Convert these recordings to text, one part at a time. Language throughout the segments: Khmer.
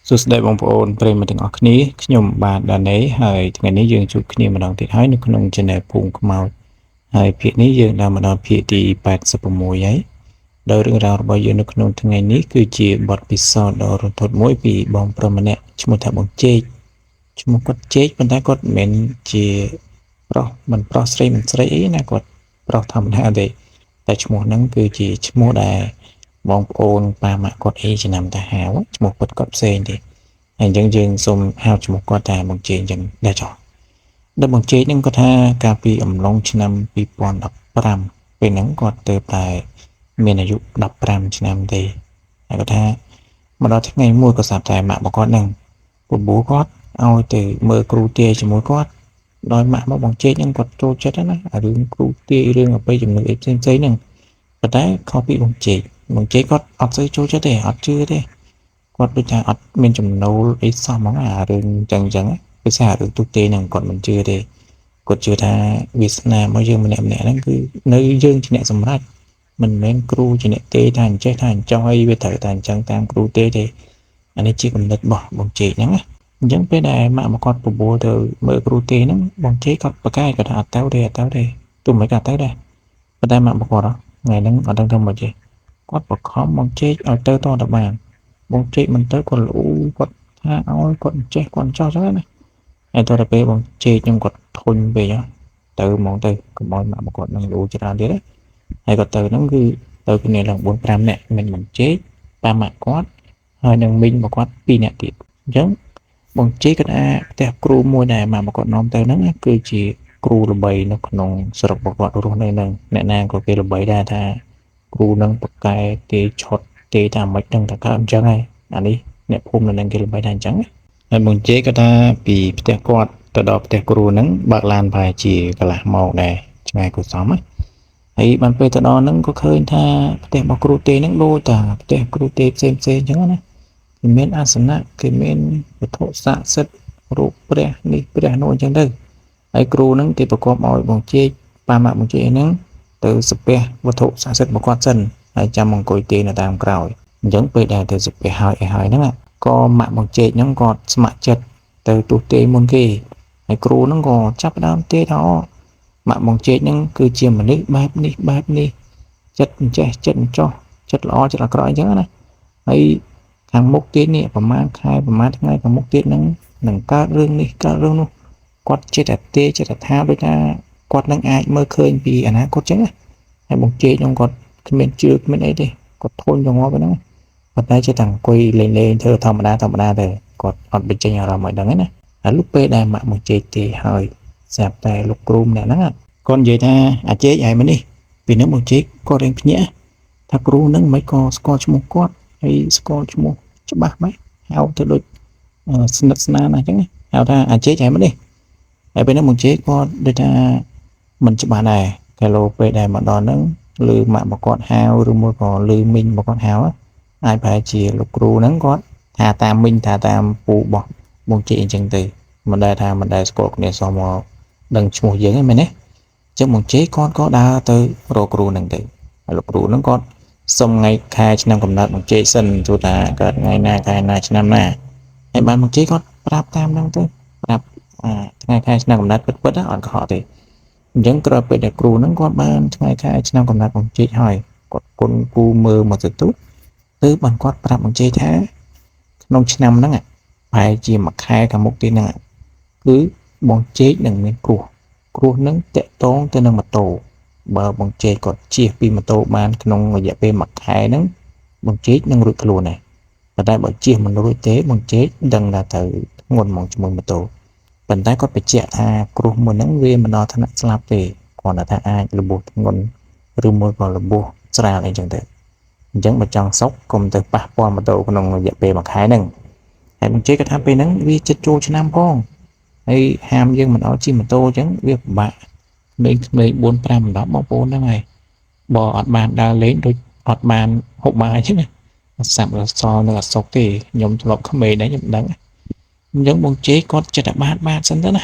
សួស្តីបងប្អូនប្រិយមិត្តទាំងអស់គ្នាខ្ញុំបាទដាណេហើយថ្ងៃនេះយើងជួបគ្នាម្ដងទៀតហើយនៅក្នុង Channel ភូមិខ្មោចហើយភាគនេះយើងđangមកដល់ភាគទី86ហើយដោយរឿងរ៉ាវរបស់យើងនៅក្នុងថ្ងៃនេះគឺជាបទពិសោធន៍ដ៏រន្ធត់មួយពីបងប្រុសម្នាក់ឈ្មោះថាបងជេកឈ្មោះគាត់ជេកប៉ុន្តែគាត់មិនមែនជាប្រុសមិនប្រុសស្រីមិនស្រីអីណាគាត់ប្រុសធម្មតាទេតែឈ្មោះហ្នឹងគឺជាឈ្មោះដែលបងប្អូនប៉ាម៉ាក់គាត់ចំណាំទៅហៅឈ្មោះគាត់ផ្សេងទេហើយអញ្ចឹងយើងសូមហៅឈ្មោះគាត់ថាបងជេកអញ្ចឹងដែរចុះដល់បងជេកហ្នឹងគាត់ថាកាលពីអំឡុងឆ្នាំ2015ពេលហ្នឹងគាត់ទៅតែមានអាយុ15ឆ្នាំទេហើយគាត់ថាមកដល់ថ្ងៃមួយក៏ស្រាប់តែម៉ាក់របស់គាត់ហ្នឹងបបួលគាត់ឲ្យទៅមើលគ្រូទាយជាមួយគាត់ដោយម៉ាក់របស់បងជេកហ្នឹងគាត់ចូលចិត្តណារឿងគ្រូទាយរឿងអបិយជំនឿអីផ្សេងៗហ្នឹងប៉ុន្តែខុសពីបងជេកគាត់អត់សូវចូលចិត្តទេអត់ជឿទេគាត់ដូចថាអត់មានចំណូលអីសោះហ្មងអារឿងចឹងភាសារឿងទុទេហ្នឹងគាត់មិនជឿទេគាត់ជឿថាវាសនារបស់យើងម្នាក់ហ្នឹងគឺនៅយើងជាអ្នកសម្រេចមិនមែនគ្រូជាអ្នកទេថាអញ្ចេះថាអញ្ចឹងអីវាត្រូវតែអញ្ចឹងតាមគ្រូទេអានេះជាគំនិតរបស់បងជេកហ្នឹងណាអញ្ចឹងពេលដែលម៉ាក់មកគាត់បបួលទៅមើលគ្រូទេហ្នឹងបងជេកគាត់ប្រកែកគាត់ថាអត់ទៅទេទោះមិនក៏ទៅដែរប៉ុន្តែម៉ាក់មកគាត់ថ្ងៃហ្នឹងអត់ដឹងធ្វើម៉េចទេគាត់បខំបងជេកឲ្យទៅតទៅបានបងជេកមិនទៅគាត់លូគាត់ថាឲ្យគាត់ចេះគាត់ចោះចឹងណាហើយតទៅពេលបងជេកខ្ញុំគាត់ធុញពេកទៅហ្មងទៅកុំឲ្យម៉ាក់មកគាត់នឹងលូច្រើនទៀតហើយគាត់ទៅហ្នឹងគឺទៅគ្នាឡើង 4-5 នាក់មិនបងជេកប៉ាម៉ាក់គាត់ហើយនឹងមីងមកគាត់ 2 នាក់ទៀតអញ្ចឹងបងជេកគាត់ផ្ទះគ្រូមួយដែលម៉ាក់មកគាត់នាំទៅហ្នឹងគឺជាគ្រូល្បីនៅក្នុងស្រុករបស់គាត់រស់នៅនឹងអ្នកណាក៏គេល្បីដែរថាគ្រូនឹងប្រកែទេឆុតទេថាមិនដឹងថាកើតអញ្ចឹងហើយអានេះអ្នកភូមិនៅនឹងគេល្បីថាអញ្ចឹងហើយបងជេក៏ថាពីផ្ទះគាត់ទៅដល់ផ្ទះគ្រូហ្នឹងបើកឡានប្រហែលជាកន្លះម៉ោងដែរឆ្ងាយគួរសមហើយបានពេលទៅដល់ហ្នឹងក៏ឃើញថាផ្ទះរបស់គ្រូទេហ្នឹងដូចតាផ្ទះគ្រូទេផ្សេងអញ្ចឹងណាគេមានអាសនៈគេមានវត្ថុស័ក្តិសិទ្ធិរូបព្រះនេះព្រះនោះអញ្ចឹងទៅហើយគ្រូហ្នឹងគេប្រកបឲ្យបងជេកប៉ាម៉ាក់បងជេកហ្នឹងទៅសាពះវត្ថុស័ក្តិសិទ្ធិរបស់គាត់សិនហើយចាំអង្គុយទេនៅតាមក្រោយអញ្ចឹងពេលដែលទៅសាពះហើយហ្នឹងក៏ម៉ាក់បងជេកហ្នឹងគាត់ស្ម័គ្រចិត្តទៅទូទេមុនគេហើយគ្រូហ្នឹងក៏ចាប់ផ្ដើមទេថាម៉ាក់បងជេកហ្នឹងគឺជាមនុស្សបែបនេះចិត្តអញ្ចេះចិត្តអញ្ចោះចិត្តល្អចិត្តអាក្រក់អញ្ចឹងណាហើយខាងមុខទៀតនេះប្រហែលខែប្រហែលថ្ងៃខាងមុខទៀតហ្នឹងនឹងកើតរឿងនេះកើតរឿងនោះគាត់ចិត្តតែទេចិត្តថាដូចថាគាត់នឹងអាចមើលឃើញពីអនាគតអញ្ចឹងណាហើយបងជេកខ្ញុំគាត់គ្មានជឿគ្មានអីទេគាត់ធន់ចង្អល់ហ្នឹងប៉ុន្តែចេះតែអង្គុយលេងធ្វើធម្មតាទៅគាត់អត់បញ្ចេញអារម្មណ៍ឲ្យដឹងណាហើយលុះពេលដែលម៉ាក់បងជេកទេហើយស្រាប់តែលោកគ្រូម្នាក់ហ្នឹងគាត់និយាយថាអាជេកហើយមកនេះពីនោះបងជេកគាត់រៀងភ្ញាក់ថាគ្រូហ្នឹងមិនក៏ស្គាល់ឈ្មោះគាត់ហើយស្គាល់ឈ្មោះច្បាស់ម៉េចហៅទៅដូចស្និទ្ធស្នាលណាស់អញ្ចឹងហៅថាអាជេកហើយមកនេះហើយពេលហ្នឹងបងជេកគាត់ដូចថាមិនច្បាស់ដែរកាលពេលដែលមកដល់ហ្នឹងឬម៉ាក់របស់គាត់ហៅឬមួយក៏ឬមីងរបស់គាត់ហៅអាចប្រហែលជាលោកគ្រូហ្នឹងគាត់ថាតាមមីងថាតាមពូរបស់បងជេកអញ្ចឹងទៅមិនដែលថាមិនដែលស្គាល់គ្នាសោះមកដឹងឈ្មោះយើងហ្នឹងមែនទេអញ្ចឹងបងជេកគាត់ក៏ដើរទៅរកគ្រូហ្នឹងទៅហើយលោកគ្រូហ្នឹងគាត់សុំថ្ងៃខែឆ្នាំកំណើតបងជេកសិនទោះថាកើតថ្ងៃណាខែណាឆ្នាំណាហើយបានបងជេកគាត់ប្រាប់តាមហ្នឹងទៅប្រាប់ថ្ងៃខែឆ្នាំកំណើតពិតអត់កុហកទេអញ្ចឹងក្រោយពេលដែលគ្រូហ្នឹងគាត់បានថ្ងៃខែឆ្នាំកំណើតបងជេកហើយគាត់គុណគូមើលមកទៅគឺបានគាត់ប្រាប់បងជេកថាក្នុងឆ្នាំហ្នឹងប្រហែលជាមួយខែខាងមុខទៀតហ្នឹងគឺបងជេកនឹងមានគ្រោះហ្នឹងតាក់ទងទៅនឹងម៉ូតូបើបងជេកគាត់ជិះពីម៉ូតូបានក្នុងរយៈពេលមួយខែហ្នឹងបងជេកនឹងរួចខ្លួនដែរប៉ុន្តែបើជិះមិនរួចទេបងជេកដឹងថាទៅធ្ងន់ហ្មងជាមួយម៉ូតូប៉ុន្តែគាត់បញ្ជាក់ថាគ្រោះមួយហ្នឹងវាមិនដល់ថ្នាក់ស្លាប់ទេគាត់ថាអាចរបួសធ្ងន់ឬមួយក៏របួសស្រាលអីចឹងទៅអញ្ចឹងបើចង់សុខកុំទៅប៉ះពាល់ម៉ូតូក្នុងរយៈពេលមួយខែហ្នឹងហើយបងជេកគាត់ថាពេលហ្នឹងវាចិត្តចូលឆ្នាំផងហើយហាមយើងមិនឲ្យជិះម៉ូតូអញ្ចឹងវាពិបាកក្មេង4 5 10បងប្អូនហ្នឹងហើយបើអត់បានដើរលេងដូចអត់បានហូបបាយអញ្ចឹងណាសាប់រសល់នៅអសុកទេខ្ញុំធ្លាប់ក្មេងដែរខ្ញុំដឹងអញ្ចឹងបងជេកគាត់ចិត្តតែបាទសិនទៅណា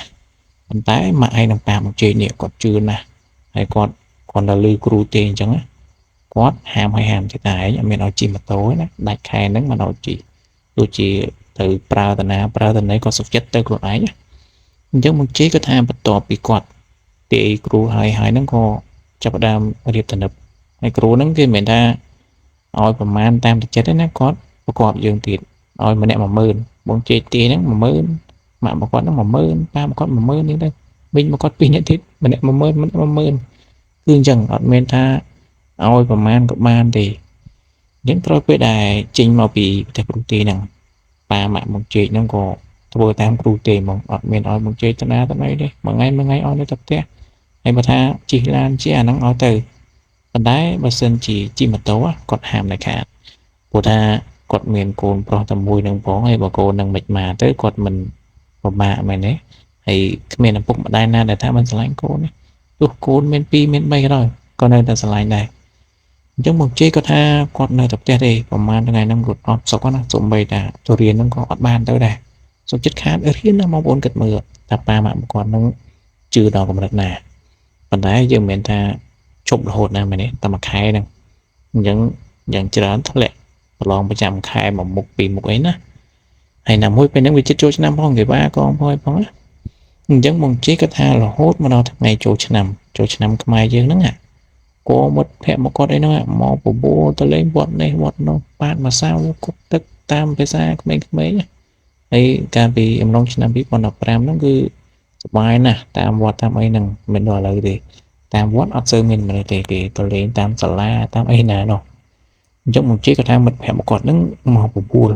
ប៉ុន្តែម៉ាក់ឯងនឹងប៉ាបងជេកនេះគាត់ជឿណាស់ហើយគាត់ដល់លឺគ្រូទេអញ្ចឹងគាត់ហាមទៅតែឯងអត់មានឲ្យជិះម៉ូតូណាដាច់ខែហ្នឹងមិនឲ្យជិះដូចជា ទៅប្រើតាណាប្រើតាណីគាត់សុខចិត្តទៅខ្លួនឯងអញ្ចឹងមកជេក៏ថាបន្ទាប់ពីគាត់ទាយគ្រូហើយហ្នឹងក៏ចាប់ផ្ដើមរៀបទំនើបហើយគ្រូហ្នឹងគេមិនមែនថាឲ្យប្រមាណតាមទឹកចិត្តទេណាគាត់ប្រកបយើងទៀតឲ្យម្នាក់ 10000 បងជេទាយហ្នឹង 10000 ម៉ាក់របស់គាត់ហ្នឹង 10000 ប៉ារបស់គាត់ 10000 នេះទៅវិញមកគាត់2នាក់ទៀតម្នាក់ 10000 ម្នាក់ 10000 គឺអញ្ចឹងអត់មានថាឲ្យប្រមាណក៏បានទេអញ្ចឹងត្រូវពេលដែលចេញមកពីប្រទេសគ្រូទាយហ្នឹងប៉ាម៉ាក់មកជេហ្នឹងក៏ធ្វើតាមគ្រូទេហ្មងអត់មានឲ្យមកជេតាណាទៅណីទេមួយថ្ងៃឲ្យនៅតែផ្ទះហើយបើថាជិះឡានជិះអាហ្នឹងឲ្យទៅប៉ុន្តែបើសិនជាជិះម៉ូតូគាត់ហាមដាច់ខាតព្រោះថាគាត់មានកូនប្រុសតែមួយនឹងផងហើយបើកូននឹងមិនមកទៅគាត់មិនពិបាកមែនទេហើយគ្មានឪពុកម្ដាយណាដែលថាមិនស្រឡាញ់កូនទេទោះកូនមាន2មាន3ក៏ដោយក៏នៅតែស្រឡាញ់ដែរអញ្ចឹងមកជេគាត់ថាគាត់នៅតែផ្ទះទេប្រហែលថ្ងៃហ្នឹងរត់អត់សុខណាសូម្បីតែទៅរៀនហ្នឹងក៏អត់បានទៅដែរសុខចិត្តខាតរៀនណាបងប្អូនគិតមើលថាប៉ាម៉ាក់របស់គាត់ហ្នឹងជឿដល់កម្រិតណាប៉ុន្តែយើងមិនមែនថាជប់រហូតណាមែនទេតែមួយខែហ្នឹងអញ្ចឹងយ៉ាងច្រើនធ្លាក់ប្រឡងប្រចាំខែមួយមុខពីរមុខអីណាហើយណាមួយពេលហ្នឹងវាជិតចូលឆ្នាំផងគេว่าក៏ផងណាអញ្ចឹងបងជេគាត់ថារហូតមកដល់ថ្ងៃចូលឆ្នាំខ្មែរយើងហ្នឹងក៏មិត្តភក្តិមកគាត់អីហ្នឹងមកបបួលទៅលេងវត្តនេះវត្តនោះប៉ាតមកសាវគប់ទឹកតាមភាសាក្មេងៗហើយកាលពីអំឡុងឆ្នាំ2015ហ្នឹងគឺសប្បាយណាស់តាមវត្តតាមអីហ្នឹងមិនដល់ឥឡូវទេតាមវត្តអត់សូវមានមនុស្សទេគេទៅលេងតាមសាលាតាមអីណានោះអញ្ចឹងមកជិះគាត់ថាមិត្តភក្តិមកគាត់ហ្នឹងមកបបួល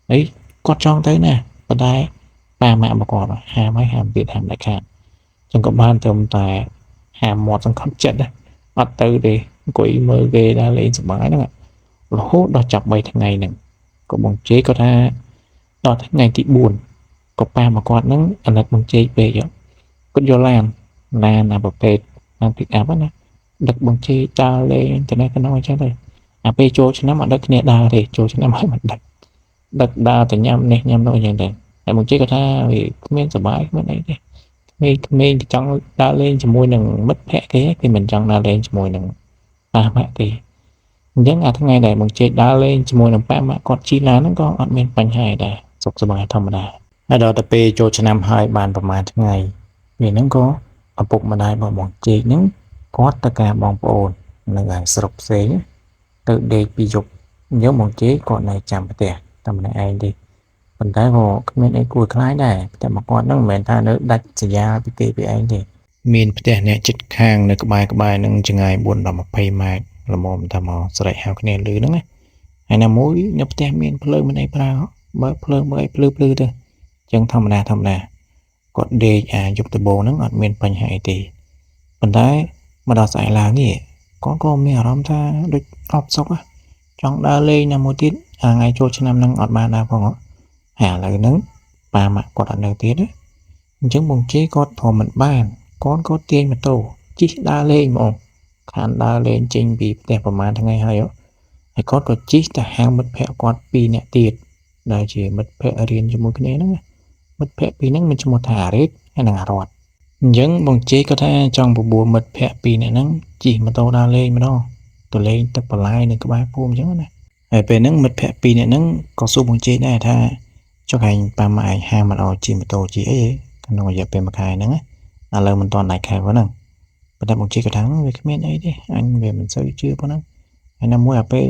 ហើយគាត់ចង់ទៅណាប៉ុន្តែប៉ាម៉ាក់មកគាត់ហាមទៀតហាមដាច់ខាតអញ្ចឹងក៏បានត្រឹមតែហាមមាត់សង្កត់ចិត្តអត់ទៅទេអង្គុយមើលគេដើរលេងសប្បាយហ្នឹងរហូតដល់ចាប់3ថ្ងៃហ្នឹងក៏បងជេគាត់ថាដល់ថ្ងៃទី4ក៏ប៉ាមកគាត់ហ្នឹងអាណិតបងជេពេកគាត់យកឡានអាប្រភេទឡាន pick up ណាដឹកបងជេដើរលេងទៅនេះទៅនោះអញ្ចឹងទៅអាពេលចូលឆ្នាំអត់ដឹកគ្នាដើរទេចូលឆ្នាំហើយមិនដឹកដើរទៅញ៉ាំនេះញ៉ាំនោះអញ្ចឹងទៅតែបងជេគាត់ថាវាគ្មានសុបាយគ្មានអីទេក្មេងចង់ដើរលេងជាមួយនឹងមិត្តភក្តិគេមិនចង់ដើរលេងជាមួយនឹងប៉ាម៉ាក់ទេអញ្ចឹងអាថ្ងៃដែលបងជេដើរលេងជាមួយនឹងប៉ាម៉ាក់គាត់ជិះឡានហ្នឹងក៏អត់មានបញ្ហាដែរសុខសប្បាយធម្មតាហើយដល់ទៅពេលចូលឆ្នាំហើយបានប្រហែលថ្ងៃពេលហ្នឹងក៏ឪពុកម្ដាយរបស់បងជេហ្នឹងគាត់ទៅការបងប្អូននៅឯស្រុកផ្សេងទៅដេកពីយប់អញ្ចឹងបងជេគាត់នៅចាំផ្ទះតែម្នាក់ឯងទេប៉ុន្តែក៏គ្មានអីគួរខ្លាចដែរផ្ទះមកគាត់ហ្នឹងមិនមែនថានៅដាច់ស្រយាលពីគេពីឯងទេមានផ្ទះអ្នកជិតខាងនៅក្បែរហ្នឹងចម្ងាយ4ដល់20ម៉ែត្រល្មមតែមកស្រែកហៅគ្នាលឺហ្នឹងណាហើយណាមួយនៅផ្ទះមានភ្លើងមិនអីប្រើបើភ្លើងមើលអីភ្លឺទៅអញ្ចឹងធម្មតាគាត់ដេកយប់ដំបូងហ្នឹងអត់មានបញ្ហាអីទេប៉ុន្តែមកដល់ស្អែកឡើងនេះគាត់ក៏មានអារម្មណ៍ថាដូចអត់សុខចង់ដើរលេងណាមួយទៀតថ្ងៃចូលឆ្នាំហ្នឹងអត់បានដើរផងហើយឥឡូវហ្នឹងប៉ាម៉ាក់គាត់អត់នៅទៀតអញ្ចឹងបងជេគាត់ធំមិនបានកូនគាត់ទាញម៉ូតូជិះដើរលេងហ្មងខានដើរលេងចេញពីផ្ទះប្រហែលថ្ងៃហើយគាត់ក៏ជិះទៅហៅមិត្តភក្តិគាត់2នាក់ទៀតដែលជាមិត្តភក្តិរៀនជាមួយគ្នាហ្នឹងមិត្តភក្តិពីរហ្នឹងមានឈ្មោះថាអារ៉េតហើយនិងអារ៉ាត់អញ្ចឹងបងជេគាត់ថាចង់បបួលមិត្តភក្តិ2នាក់ហ្នឹងជិះម៉ូតូដើរលេងម្ដងទៅលេងទឹកបន្លាយនៅក្បែរភូមិអញ្ចឹងណាហើយពេលហ្នឹងមិត្តភក្តិ2នាក់ហ្នឹងក៏សួរបងជេដែរថាចុះឯងប៉ាម៉ាក់ឯងហាមមិនឲ្យជិះម៉ូតូជិះអីក្នុងរយៈពេល1ខែហ្នឹងឥឡូវមិនទាន់ដាច់ខែហ្នឹងប៉ុន្តែបងជេគាត់ថាវាគ្មានអីទេអញវាមិនសូវជឿប៉ុណ្ណឹងហើយណាមួយពេល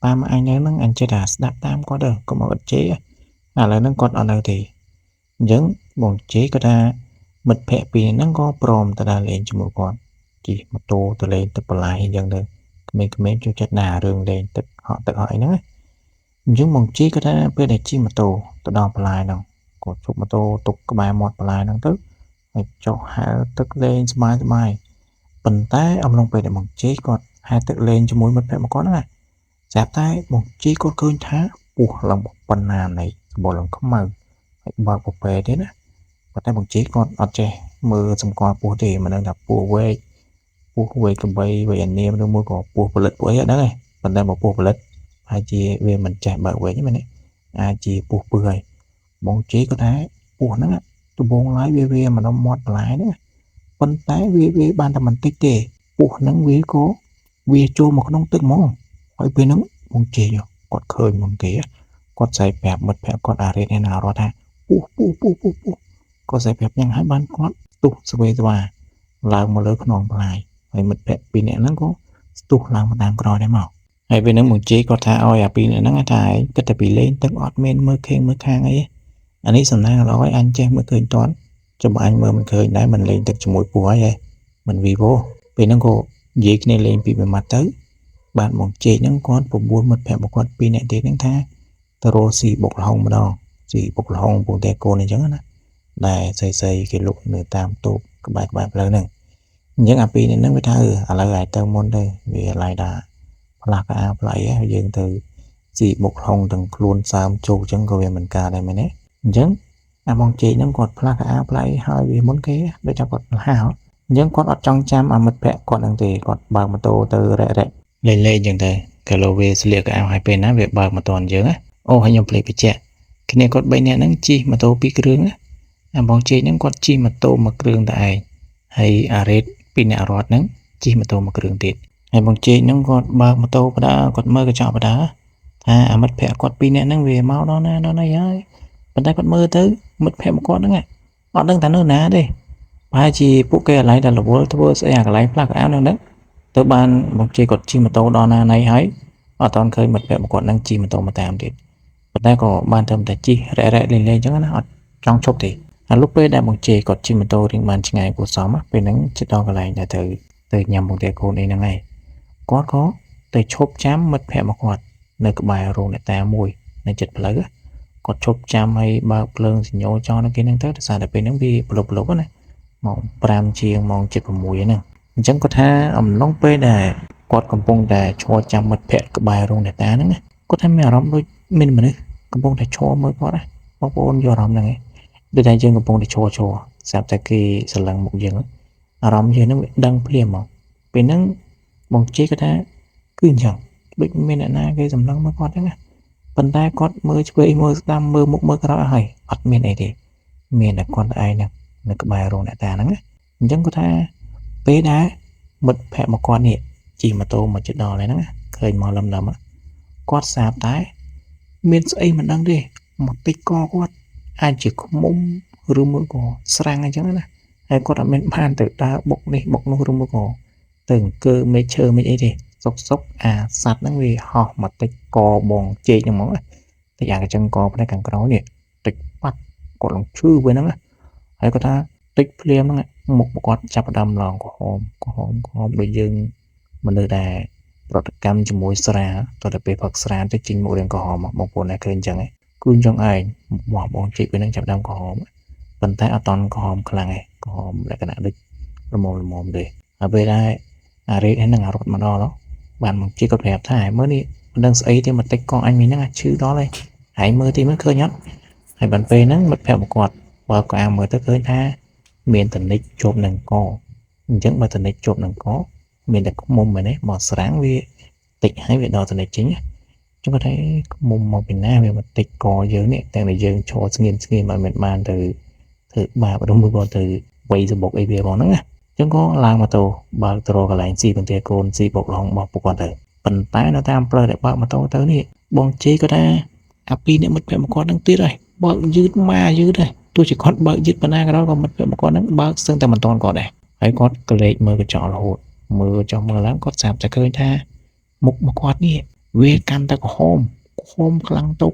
ប៉ាម៉ាក់អញនៅហ្នឹងអញចេះតែស្ដាប់តាមគាត់ទៅកុំឲ្យអត់ជេឥឡូវហ្នឹងគាត់អត់នៅទេអញ្ចឹងបងជេគាត់ថាមិត្តភក្តិពីរហ្នឹងក៏ព្រមទៅដើរលេងជាមួយគាត់ជិះម៉ូតូទៅលេងទឹកបន្លាយអញ្ចឹងទៅក្មេងៗចូលចិត្តណារឿងលេងទឹកហក់អីហ្នឹងអញ្ចឹងបងជេគាត់ថាពេលដែលជិះម៉ូតូទៅដល់បន្លាយហ្នឹងគាត់ជប់ម៉ូតូទុកក្បែរមាត់បន្លាយហ្នឹងទៅហើយចុះហែលទឹកលេងសប្បាយប៉ុន្តែអំឡុងពេលដែលបងជេគាត់ហែលទឹកលេងជាមួយមិត្តភក្តិមកគាត់ហ្នឹងស្រាប់តែបងជេគាត់ឃើញថាពោះឡើងប៉ុណ្ណានៃសម្បល់ឡើងខ្មៅហើយបើកពពែទេណាប៉ុន្តែបងជេគាត់អត់ចេះមើលសម្គាល់ពោះទេមិនដឹងថាពោះវែកកបីវែកអានាមឬមួយក៏ពោះផលិតពោះអីអត់ដឹងទេប៉ុន្តែបើពោះផលិតហើយជាវាមិនចេះបើកវែកទេមែនទេអាចជាពោះពឺហើយបងជេគាត់ថាពោះហ្នឹងដំបងឡើយវាមិនដល់មាត់បន្លាយហ្នឹងប៉ុន្តែវាបានតែបន្តិចទេពោះហ្នឹងវាចូលមកក្នុងទឹកហ្មងហើយពេលហ្នឹងបងជេគាត់ឃើញមុនគេ គាត់ចែកប្រាប់មិត្តភក្តិគាត់អារ៉េតឯណារត់ថាពុះគាត់ចែកប្រាប់យ៉ាងហើយបានគាត់ស្ទុះស្វេស្វាឡើងមកលើខ្នងផ្លាយហើយមិត្តភក្តិពីរនាក់ហ្នឹងក៏ស្ទុះឡើងមកតាមក្រោយដែរមកហើយពេលហ្នឹងបងជេគាត់ថាឲ្យអាពីរនាក់ហ្នឹងថាឯងគិតតែពីលេងទឹកអត់មានមើលខេងមើលខាងអីអានេះសំណាងល្អឲ្យអញចេះមើលឃើញតន់ចាំអញមើលមិនឃើញដែរមិនលេងទឹកជាមួយពូហើយមិន vivo ពេលហ្នឹងក៏និយាយគ្នាលេងពីមួយម៉ាត់ទៅបានបងជេហ្នឹងគាត់ប្របួនមិត្តភក្តិរបស់គាត់ពីរនាក់ទៀតហ្នឹងថាទៅរកស៊ីបុកលហុងម្ដងស៊ីបុកលហុងពូតែកូនអញ្ចឹងណាដែលស្អីគេលុកនៅតាមតូបក្បែរផ្លូវហ្នឹងអញ្ចឹងអាពីរនាក់ហ្នឹងវាថាឥឡូវឲ្យទៅមុនទៅវាឡាយដាផ្លាស់កអាផ្លៃហើយយើងទៅស៊ីបុកលហុងទាំងខ្លួនសើមជោគអញ្ចឹងក៏វាមិនការដែរមែនទេអញ្ចឹងអាបងជេហ្នឹងគាត់ផ្លាស់កអាផ្លៃហើយវាមុនគេដូចថាគាត់ផ្លាស់អញ្ចឹងគាត់អត់ចង់ចាំអាមិត្តភក្តិគាត់ហ្នឹងទេគាត់បើកម៉ូតូទៅរ៉ែលេងអញ្ចឹងទៅកាលវាស្លៀកកអាឲ្យពេលណាវាបើកម៉ូតូអញ្ចឹងអូហើយខ្ញុំភ្លេចបញ្ជាក់គ្នាគាត់3នាក់ហ្នឹងជិះម៉ូតូ2គ្រឿងអាបងជេហ្នឹងគាត់ជិះម៉ូតូ1គ្រឿងតែឯងហើយអារ៉េត2នាក់រត់ហ្នឹងជិះម៉ូតូ1គ្រឿងទៀតហើយបងជេហ្នឹងគាត់បើកម៉ូតូបដាគាត់មើលកញ្ចក់បដាថាអាមិត្តភក្តិគាត់2នាក់ហ្នឹងវាមកដល់ណាដល់ណីហើយប៉ុន្តែគាត់មើលទៅមិត្តភក្តិរបស់គាត់ហ្នឹងអត់ដឹងថានៅណាទេប្រហែលជាពួកគេអាឡ័យតែរវល់ធ្វើស្អីអាកន្លែងផ្លាស់កៅអៅហ្នឹងទៅបានបងជេគាត់ជិះម៉ូតូដល់ណាណីហើយអត់តាន់ឃើញមិត្តភក្តិរបស់គាត់ហ្នឹងជិះម៉ូតូមកតាមទៀតប៉ុន្តែក៏បានត្រឹមតែជិះរ៉ែលេងអញ្ចឹងណាអត់ចង់ឈប់ទេហើយlúcពេលដែលបងជេគាត់ជិះម៉ូតូរៀងបានឆ្ងាយគួរសមពេលហ្នឹងជិតដល់កន្លែងដែលទៅញ៉ាំពងទាកូនអីហ្នឹងហើយគាត់ក៏ទៅឈប់ចាំមិត្តភក្តិរបស់គាត់នៅក្បែររោងអ្នកតាមួយនៅជិតផ្លូវគាត់ឈប់ចាំឲ្យបើកភ្លើងសញ្ញោចោលនៅគេហ្នឹងទៅដោយសារតែពេលហ្នឹងវាប្លុកណាម៉ោង5ជាងម៉ោង7 6ហ្នឹងអញ្ចឹងគាត់ថាអំឡុងពេលដែលគាត់កំពុងតែឈរចាំមិត្តភក្តិក្បែររោងអ្នកតាហ្នឹងគាត់ថាមានអារម្មណ៍ដូចមានមនុស្សកំពុងតែឈរមើលគាត់បងប្អូនយកអារម្មណ៍ហ្នឹងឯងដូចតែយើងកំពុងតែឈរស្រាប់តែគេស្រឡឹងមុខយើងអារម្មណ៍យើងហ្នឹងវាដឹងភ្លាមមកពេលហ្នឹងបងជេគាត់ថាគឺអញ្ចឹងដូចមានអ្នកណាគេសម្លឹងមកគាត់ហ្នឹងណាប៉ុន្តែគាត់មើលឆ្វេងមើលស្ដាំមើលមុខមើលក្រោយហើយអត់មានអីទេមានតែគាត់ឯងហ្នឹងនៅក្បែររោងអ្នកតាហ្នឹងអញ្ចឹងគាត់ថាពេលដែលមិត្តភក្តិមកគាត់នេះជិះម៉ូតូមកជិតដល់ហ្នឹងឃើញមកលឹមគាត់សាបតែមានស្អីមិនដឹងទេមកតិចកគាត់អាចជាខ្មុំឬមួយក៏ស្រាំងអញ្ចឹងណាហើយគាត់អត់មានបានទៅដើរបុកនេះបុកនោះឬមួយក៏ទៅអង្គើមេឈើមិនអីទេសុកអាសัตว์ហ្នឹងវាហោះមកតិចកបងជែកហ្នឹងហ្មងតិចអាកញ្ចឹងកផ្នែកខាងក្រោយនេះតិចបាត់គាត់លងឈឺវិញហ្នឹងហើយគាត់ថាតិចភ្លាមហ្នឹងមុខគាត់ចាប់ផ្ដើមឡងក្រហមដូចយើងមនុស្សដែលប្រតិកម្មជាមួយស្រាតទៅពេលផឹកស្រាទៅចេញមុខរាងក្រហមបងប្អូនតែឃើញអញ្ចឹងគឺអញ្ចឹងឯងបងជិះពេលហ្នឹងចាប់ដើមក្រហមប៉ុន្តែអត់តន់ក្រហមខ្លាំងឯងក្រហមលក្ខណៈដូចល្មមទេហើយពេលដែរអារ៉េតហ្នឹងអារត់មកដល់បានមកជិះគាត់ប្រាប់ថាមើលនេះមិនដឹងស្អីទេមកតិចកអញមិញហ្នឹងឈឺដល់ហើយមើលទីមើលឃើញអត់ហើយបានពេលហ្នឹងមិត្តភក្តិរបស់គាត់បើក៏អាមើលទៅឃើញថាមានតនិចជាប់នឹងកអញ្ចឹងបើតនិចជាប់នឹងកមានតែខ្មុំមែនទេមកស្រាំងវាតិចហើយវាដល់តនិចចេញចឹងគាត់ថាខ្មុំមកពីណាវាមកតិចកយើងនេះតែយើងឈរស្ងៀមឲ្យមិនបានទៅធ្វើបាបឬមួយក៏ទៅវ័យសបុកអីវាផងហ្នឹងណាចឹងក៏ឡើងម៉ូតូបើកទៅរកកន្លែងស៊ីបន្ទាកូនស៊ីបុកឡងរបស់ពួកគាត់ទៅប៉ុន្តែនៅតាមផ្លូវដែលបើកម៉ូតូទៅនេះបងជេគាត់ថាអាពីរអ្នកមិត្តភក្តិមកគាត់នឹងទៀតហើយបើកយឺតហើយទោះជាគាត់បើកយឺតប៉ុណ្ណាក៏ដោយក៏មិត្តភក្តិមកគាត់នឹងបើកស្ទឹងតែមិនតាន់គាត់ដែរហើយគាត់ក៏លេចមើលកញ្ចក់រហូតមើលឡើងគាត់ស្រាប់តែឃើញថាមុខមកគាត់នេះវាកាន់តែក្រហមខ្លាំងទៅ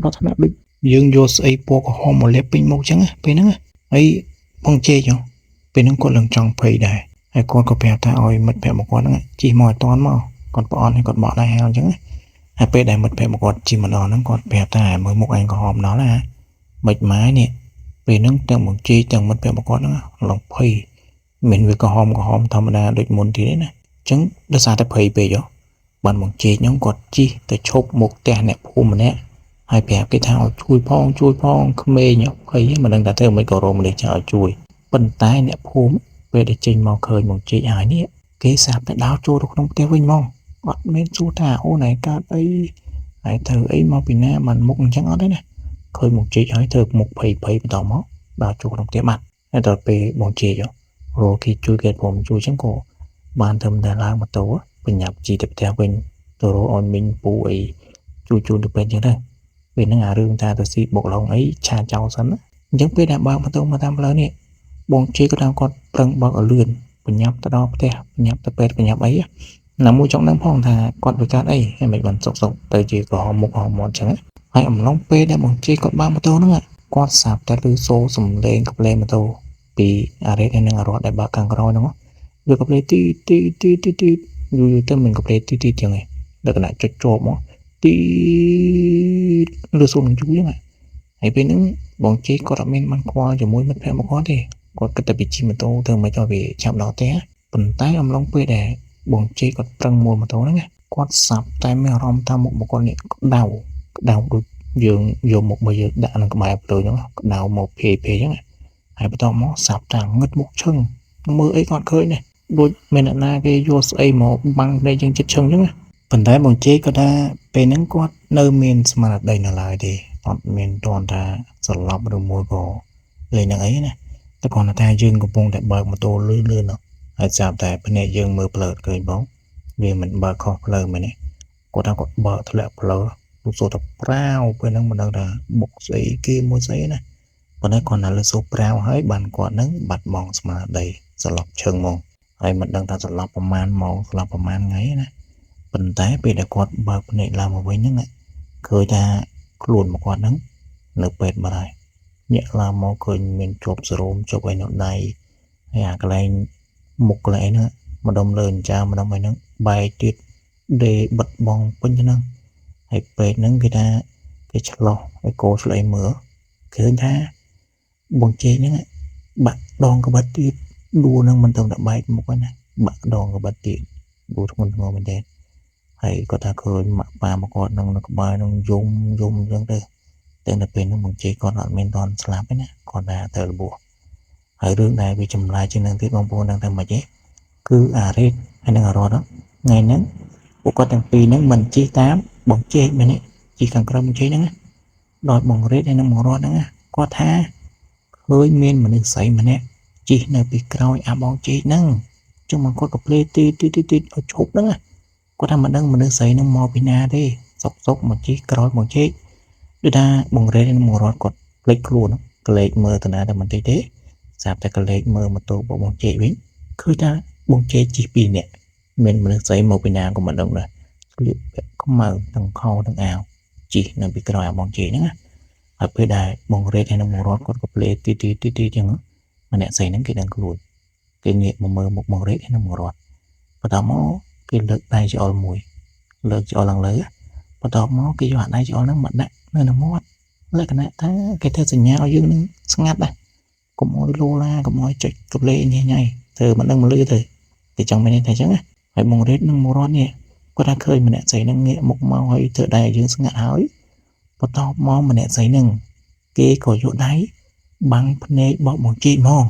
ដល់ថ្នាក់ដូចយើងយកស្អីពណ៌ក្រហមមកលាបពេញមុខចឹងពេលហ្នឹងហើយបងជេចពេលហ្នឹងគាត់ឡើងចង់ភ័យដែរហើយគាត់ក៏ប្រាប់ថាឲ្យមិត្តភក្តិមកគាត់ហ្នឹងជិះមកឲ្យតាន់មកគាត់ប្អន់ឲ្យគាត់បកដែរហើយអញ្ចឹងហើយពេលដែលមិត្តភក្តិមកគាត់ជិះមកដល់ហ្នឹងគាត់ប្រាប់ថាមើលមុខឯងក្រហមដល់ណាមិនម៉ាយនេះពេលហ្នឹងទាំងបងជេទាំងមិត្តភក្តិមកគាត់ហ្នឹងឡើងភ័យមិនវាក្រហមធម្មតាដូចមុនទៀតទេណាអញ្ចឹងដោយសារតែភ័យពេកបានបងជេខ្ញុំគាត់ជិះទៅឈប់មុខផ្ទះអ្នកភូមិម្នាក់ហើយប្រាប់គេថាឲ្យជួយផងក្មេងភ័យមិនដឹងថាធ្វើមិនក៏រមនេះចាឲ្យជួយប៉ុន្តែអ្នកភូមិពេលដែលចេញមកឃើញបងជេហើយនេះគេសាប់តែដោតចូលទៅក្នុងផ្ទះវិញហ្មងអត់មានសួរថាអូនឯងកើតអីហើយធ្វើអីមកពីណាមិនមុខអញ្ចឹងអត់ទេណាឃើញបងជេហើយធ្វើមុខភ័យបន្តមកដោតចូលក្នុងផ្ទះបាត់ហើយដល់ពេលបងជេរកគេជួយគេผมជួយចឹងក៏បានធ្វើតែឡើងម៉ូតូបញ្ញាប់ជីទៅផ្ទះវិញទៅរកអូនមីងពូអីជួយទៅពេទ្យចឹងទៅ ពេលហ្នឹងអារឿងថាទៅស៊ីបុកឡុងអីឆាចោលសិនណាអញ្ចឹងពេលដែលបើកម៉ូតូមកតាមផ្លូវនេះបងជេក៏តាមគាត់ប្រឹងបើកឲ្យលឿនបញ្ញាប់ទៅដល់ផ្ទះបញ្ញាប់ទៅពេទ្យបញ្ញាប់អីណាមួយចង់ដឹងផងថាគាត់វាកើតអីហើយមិនបានសុកទៅជាក្រហមមុខក្រហមមាត់អញ្ចឹងហើយអំឡុងពេលដែលបងជេគាត់បើកម៉ូតូហ្នឹងគាត់សាប់តែឮសូរសំឡេងកាផ្លេម៉ូតូពីអារ៉េតហើយនឹងអារ៉ាត់ដែលបើកខាងក្រោយហ្នឹងវាកាផ្លេទីទីទីទីទីយូរទៅមិនកាផ្លេទីទីចឹងឯងលក្ខណៈចុចជាប់មកទីលឺសូរនឹងយូរហ្នឹងហើយពេលហ្នឹងបងជេគាត់អត់មានបានខ្វល់ជាមួយមិត្តភក្តិមកគាត់ទេគាត់គិតតែពីជិះម៉ូតូទៅមិនឲ្យវាចាប់ដល់ផ្ទះប៉ុន្តែអំឡុងពេលដែលបងជេគាត់ប្រឹងមួលម៉ូតូហ្នឹងគាត់សាប់តែមានអារម្មណ៍ថាមុខរបស់គាត់នេះក្តៅដូចយើងយកមុខមកយើងដាក់នឹងក្បែរផ្លូវហ្នឹងក្តៅមកភេភេអញ្ចឹងហើយបន្ទាប់មកសាប់តែងឹតមុខឈឹងមើលអីគាត់ឃើញនេះដូចមានអ្នកណាគេយកស្អីមកបាំងភ្នែកយើងចិត្តឈឹងអញ្ចឹងប៉ុន្តែបងជេគាត់ថាពេលហ្នឹងគាត់នៅមានស្មារតីនៅឡើយទេអត់មានតន់ថាស្លាប់ឬមួយក៏លេងនឹងអីណាតែគ្រាន់តែថាយើងកំពុងតែបើកម៉ូតូលឿនហើយចាប់តែភ្នែកយើងមើលផ្លូវឃើញបងវាមិនបើកខុសផ្លូវមែនទេគាត់ថាគាត់បើកធ្លាក់ផ្លូវលុះសូត្រតែប្រាវពេលហ្នឹងមិនដឹងថាបុកស្អីគេមួយស្អីណាប៉ុន្តែគាត់ណាលើសូត្រប្រាវហើយបានគាត់ហ្នឹងបាត់បង់ស្មារតីស្លាប់ឈឹងហ្មងហើយមិនដឹងថាស្លាប់ប្រហែលម៉ោងស្លាប់ប្រហែលថ្ងៃណាប៉ុន្តែពេលដែលគាត់បើកភ្នែកឡើងមកវិញហ្នឹងឃើញថាខ្លួនរបស់គាត់ហ្នឹងនៅពេទ្យបាត់ហើយញាក់ឡើងមកឃើញមានជាប់សេរ៉ូមជាប់ឯនៅដៃហើយអាកន្លែងមុខកន្លែងហ្នឹងម្ដុំលើអញ្ចាម្ដុំឯហ្នឹងបែកទៀតដេបិទបងពេញទៅហ្នឹងហើយពេទ្យហ្នឹងគេថាគេឆ្លោះឲ្យកោឆ្លៃមើលឃើញថាបងជេហ្នឹងបាក់ដងក្បិតទៀតដួលហ្នឹងមិនទៅតែបែកមុខហ្នឹងណាបាក់ដងក្បិតទៀតដួលធ្ងន់ធ្ងរមែនទេហើយគាត់ថាឃើញម៉ាក់ប៉ាមកគាត់នឹងនៅក្បែរនឹងយំអញ្ចឹងទៅតែនៅពេលហ្នឹងបងជេគាត់អត់មានតន់ស្លាប់ទេណាគាត់ថាទៅរបួសហើយរឿងដែលវាចម្លែកជាងនឹងទៀតបងប្អូនដឹងថាម៉េចទេគឺអារ៉េតហើយនឹងអារ៉ាត់ថ្ងៃហ្នឹងពួកគាត់ទាំងពីរហ្នឹងមិនជិះតាមបងជេមែនទេជិះខាងក្រោយបងជេហ្នឹងណាដោយបងរ៉េតហើយនឹងបងរ៉ាត់ហ្នឹងគាត់ថាឃើញមានមនុស្សស្រីម្នាក់ជិះនៅពីក្រោយអាបងជេហ្នឹងចឹងមកគាត់ក៏ភ្លេទីឲ្យឈប់ហ្នឹងគាត់ថាមិនដឹងមនុស្សស្រីហ្នឹងមកពីណាទេសុកមកជិះក្រោយបងជេដូចថាបងរ៉េតនិងបងរ៉ាត់គាត់ភ្លេចខ្លួនក្លែកមើលទៅណាតែបន្តិចទេស្រាប់តែក្លែកមើលម៉ូតូរបស់បងជេវិញឃើញថាបងជេជិះពីរនាក់មានមនុស្សស្រីមកពីណាក៏មិនដឹងដែរស្លៀកពាក់ខ្មៅទាំងខោទាំងអាវជិះនៅពីក្រោយអាបងជេហ្នឹងណាហើយពេលដែលបងរ៉េតហើយនិងបងរ៉ាត់គាត់ក៏ភ្លេទីចឹងម្នាក់ស្រីហ្នឹងគេដឹងខ្លួនគេងាកមកមើលមុខបងរ៉េតហើយនិងបងរ៉ាត់បន្ទាប់មកគេលើកដៃច្អល់មួយលើកច្អល់ឡើងលើបន្ទាប់មកគេយកអាដៃច្អល់ហ្នឹងមកដាក់នៅក្នុងមាត់លក្ខណៈថាគេធ្វើសញ្ញាឲ្យយើងនឹងស្ងាត់ដែរកុំឲ្យលោឡាកុំឲ្យចុចកប្លេញញ៉ៃធ្វើមិនដឹងមកលឺទៅគេចង់មានតែអញ្ចឹងណាហើយបងរ៉េតនិងបងរ៉ាត់នេះគាត់ថាឃើញម្នាក់ស្រីហ្នឹងងាកមុខមកឲ្យធ្វើដៃឲ្យយើងស្ងាត់ហើយបន្ទាប់មកម្នាក់ស្រីហ្នឹងគេក៏យកដៃបាំងភ្នែកបោកបងជេហ្មង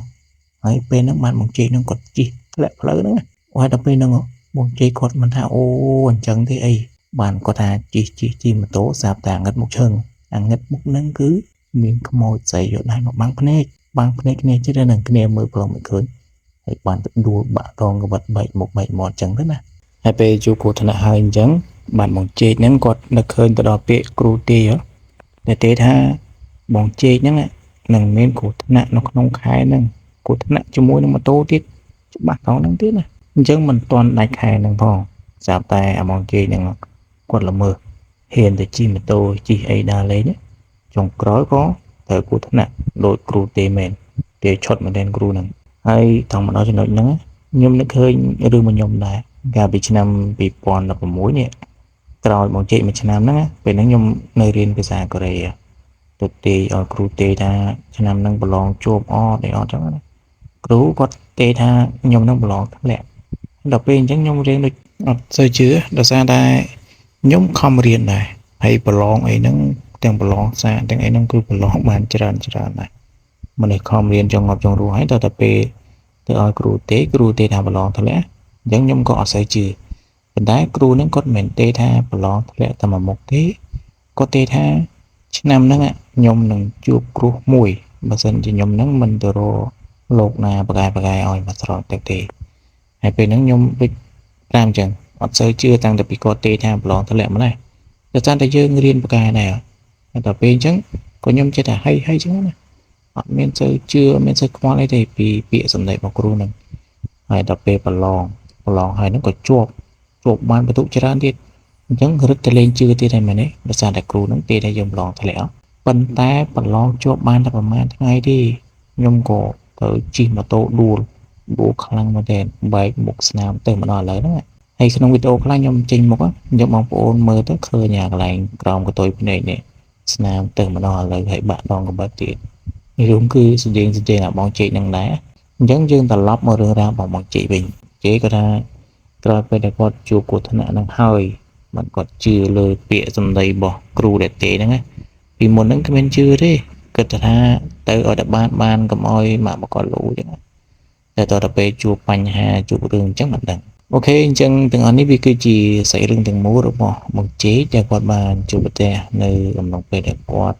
ហើយពេលហ្នឹងបានបងជេហ្នឹងគាត់ជិះធ្លាក់ផ្លូវហ្នឹងហើយដល់ពេលហ្នឹងបងជេគាត់មិនថាអូអញ្ចឹងទេអីបានគាត់ថាជិះម៉ូតូស្រាប់តែងឹតមុខឈឹងអាងឹតមុខហ្នឹងគឺមានខ្មោចស្រីយកដៃមកបាំងភ្នែកគ្នាជិះនឹងគ្នាមើលប្រឡងមិនឃើញហើយបានទៅដួលបាក់ដងក្បិតបែកមុខបែកមាត់អញ្ចឹងទៅណាហើយពេលជួបគ្រោះថ្នាក់ហើយអញ្ចឹងបានបងជេហ្នឹងគាត់នឹកឃើញទៅដល់ពាក្យគ្រូទេតែទេថាបងជេហ្នឹងនឹងមានគ្រោះថ្នាក់នៅក្នុងខែហ្នឹងគ្រោះថ្នាក់ជាមួយនឹងម៉ូតូទៀតច្បាស់ផងហ្នឹងទៀតណាអញ្ចឹងមិនទាន់ដាច់ខែហ្នឹងផងស្រាប់តែអាបងជេហ្នឹងគាត់ល្មើសហ៊ានទៅជិះម៉ូតូជិះអីដើរលេងចុងក្រោយក៏ត្រូវគ្រោះថ្នាក់ដោយគ្រូទេមែនគេឈុតមែនទេគ្រូហ្នឹងហើយថងមកដល់ចំណុចហ្នឹងខ្ញុំនឹកឃើញរឿងរបស់ខ្ញុំដែរកាលពីឆ្នាំ2016នេះក្រោយបងជេមួយឆ្នាំហ្នឹងពេលហ្នឹងខ្ញុំនៅរៀនភាសាកូរ៉េទៅទេឲ្យគ្រូទេថាឆ្នាំហ្នឹងប្រឡងជួបអត់អីអត់ចឹងណាគ្រូគាត់ទេថាខ្ញុំនឹងប្រឡងធ្លាក់ដល់ពេលអញ្ចឹងខ្ញុំរៀនដូចអត់សូវជឿដោយសារតែខ្ញុំខំរៀនដែរហើយប្រឡងអីហ្នឹងទាំងប្រឡងសាទាំងអីហ្នឹងគឺប្រឡងបានច្រើនដែរមិនឲ្យខំរៀនចង់ងាប់ចង់រស់ហើយដល់តែពេលទៅឲ្យគ្រូទេថាប្រឡងធ្លាក់អញ្ចឹងខ្ញុំក៏អត់សូវជឿប៉ុន្តែគ្រូហ្នឹងគាត់មិនមែនទេថាប្រឡងធ្លាក់តែមួយមុខទេគាត់ទេថាឆ្នាំហ្នឹងខ្ញុំនឹងជួបគ្រោះមួយបើសិនជាខ្ញុំហ្នឹងមិនទៅរកលោកណាបកាយឲ្យមកស្រោចទឹកទេហើយពេលហ្នឹងខ្ញុំដូចតាមអញ្ចឹងអត់សូវជឿតាំងតែពីគាត់ទេថាប្រឡងធ្លាក់ម្ល៉េះតែតាមតែយើងរៀនបកាយដែរ តែពេលអញ្ចឹងក៏ខ្ញុំចេះតែហីអញ្ចឹងណាអត់មានទៅជឿមានទៅខ្វល់អីទេពីពាក្យសម្ដីរបស់គ្រូហ្នឹងហើយដល់ពេលប្រឡងហើយហ្នឹងក៏ជាប់បានបន្ទុកច្រើនទៀតអញ្ចឹងរឹតតែលេងជឿទៀតហើយមែនទេដោយសារតែគ្រូហ្នឹងពេលដែលយើងប្រឡងធ្លាក់ប៉ុន្តែប្រឡងជាប់បានតែប្រហែលថ្ងៃទេខ្ញុំក៏ទៅជិះម៉ូតូដួលខ្លាំងមែនទែនបែកមុខស្នាមទៅមកដល់ឥឡូវហ្នឹងហើយក្នុងវីដេអូខ្លះខ្ញុំចេញមុខខ្ញុំបងប្អូនមើលទៅឃើញអាកន្លែងក្រោមកតុយភ្នែកនេះស្នាមទៅមកដល់ឥឡូវហើយបាក់ដងកបិតទៀតរឿងគឺស្តៀងអាបងជេកនឹងដែរអញ្ចឹងយើងត្រឡប់មករឿងរ៉ាវបងជេកវិញជេកគាត់ថាក្រោយពេលដែលគាត់ជួបគ្រោះថ្នាក់ហ្នឹងហើយមិនគាត់ជឿលើពាក្យសម្ដីរបស់គ្រូដែលទេហ្នឹងណាពីមុនហ្នឹងគ្មានជឿទេគិតថាទៅឲ្យតែបានកុំឲ្យម៉ាក់បកលូអញ្ចឹងតែដល់ពេលជួបបញ្ហាជួបរឿងអញ្ចឹងមិនដឹងអូខេអញ្ចឹងទាំងអស់នេះវាគឺជាសាច់រឿងទាំងមូលរបស់បងជេកដែលគាត់បានជួបប្រទះនៅកំឡុងពេលដែលគាត់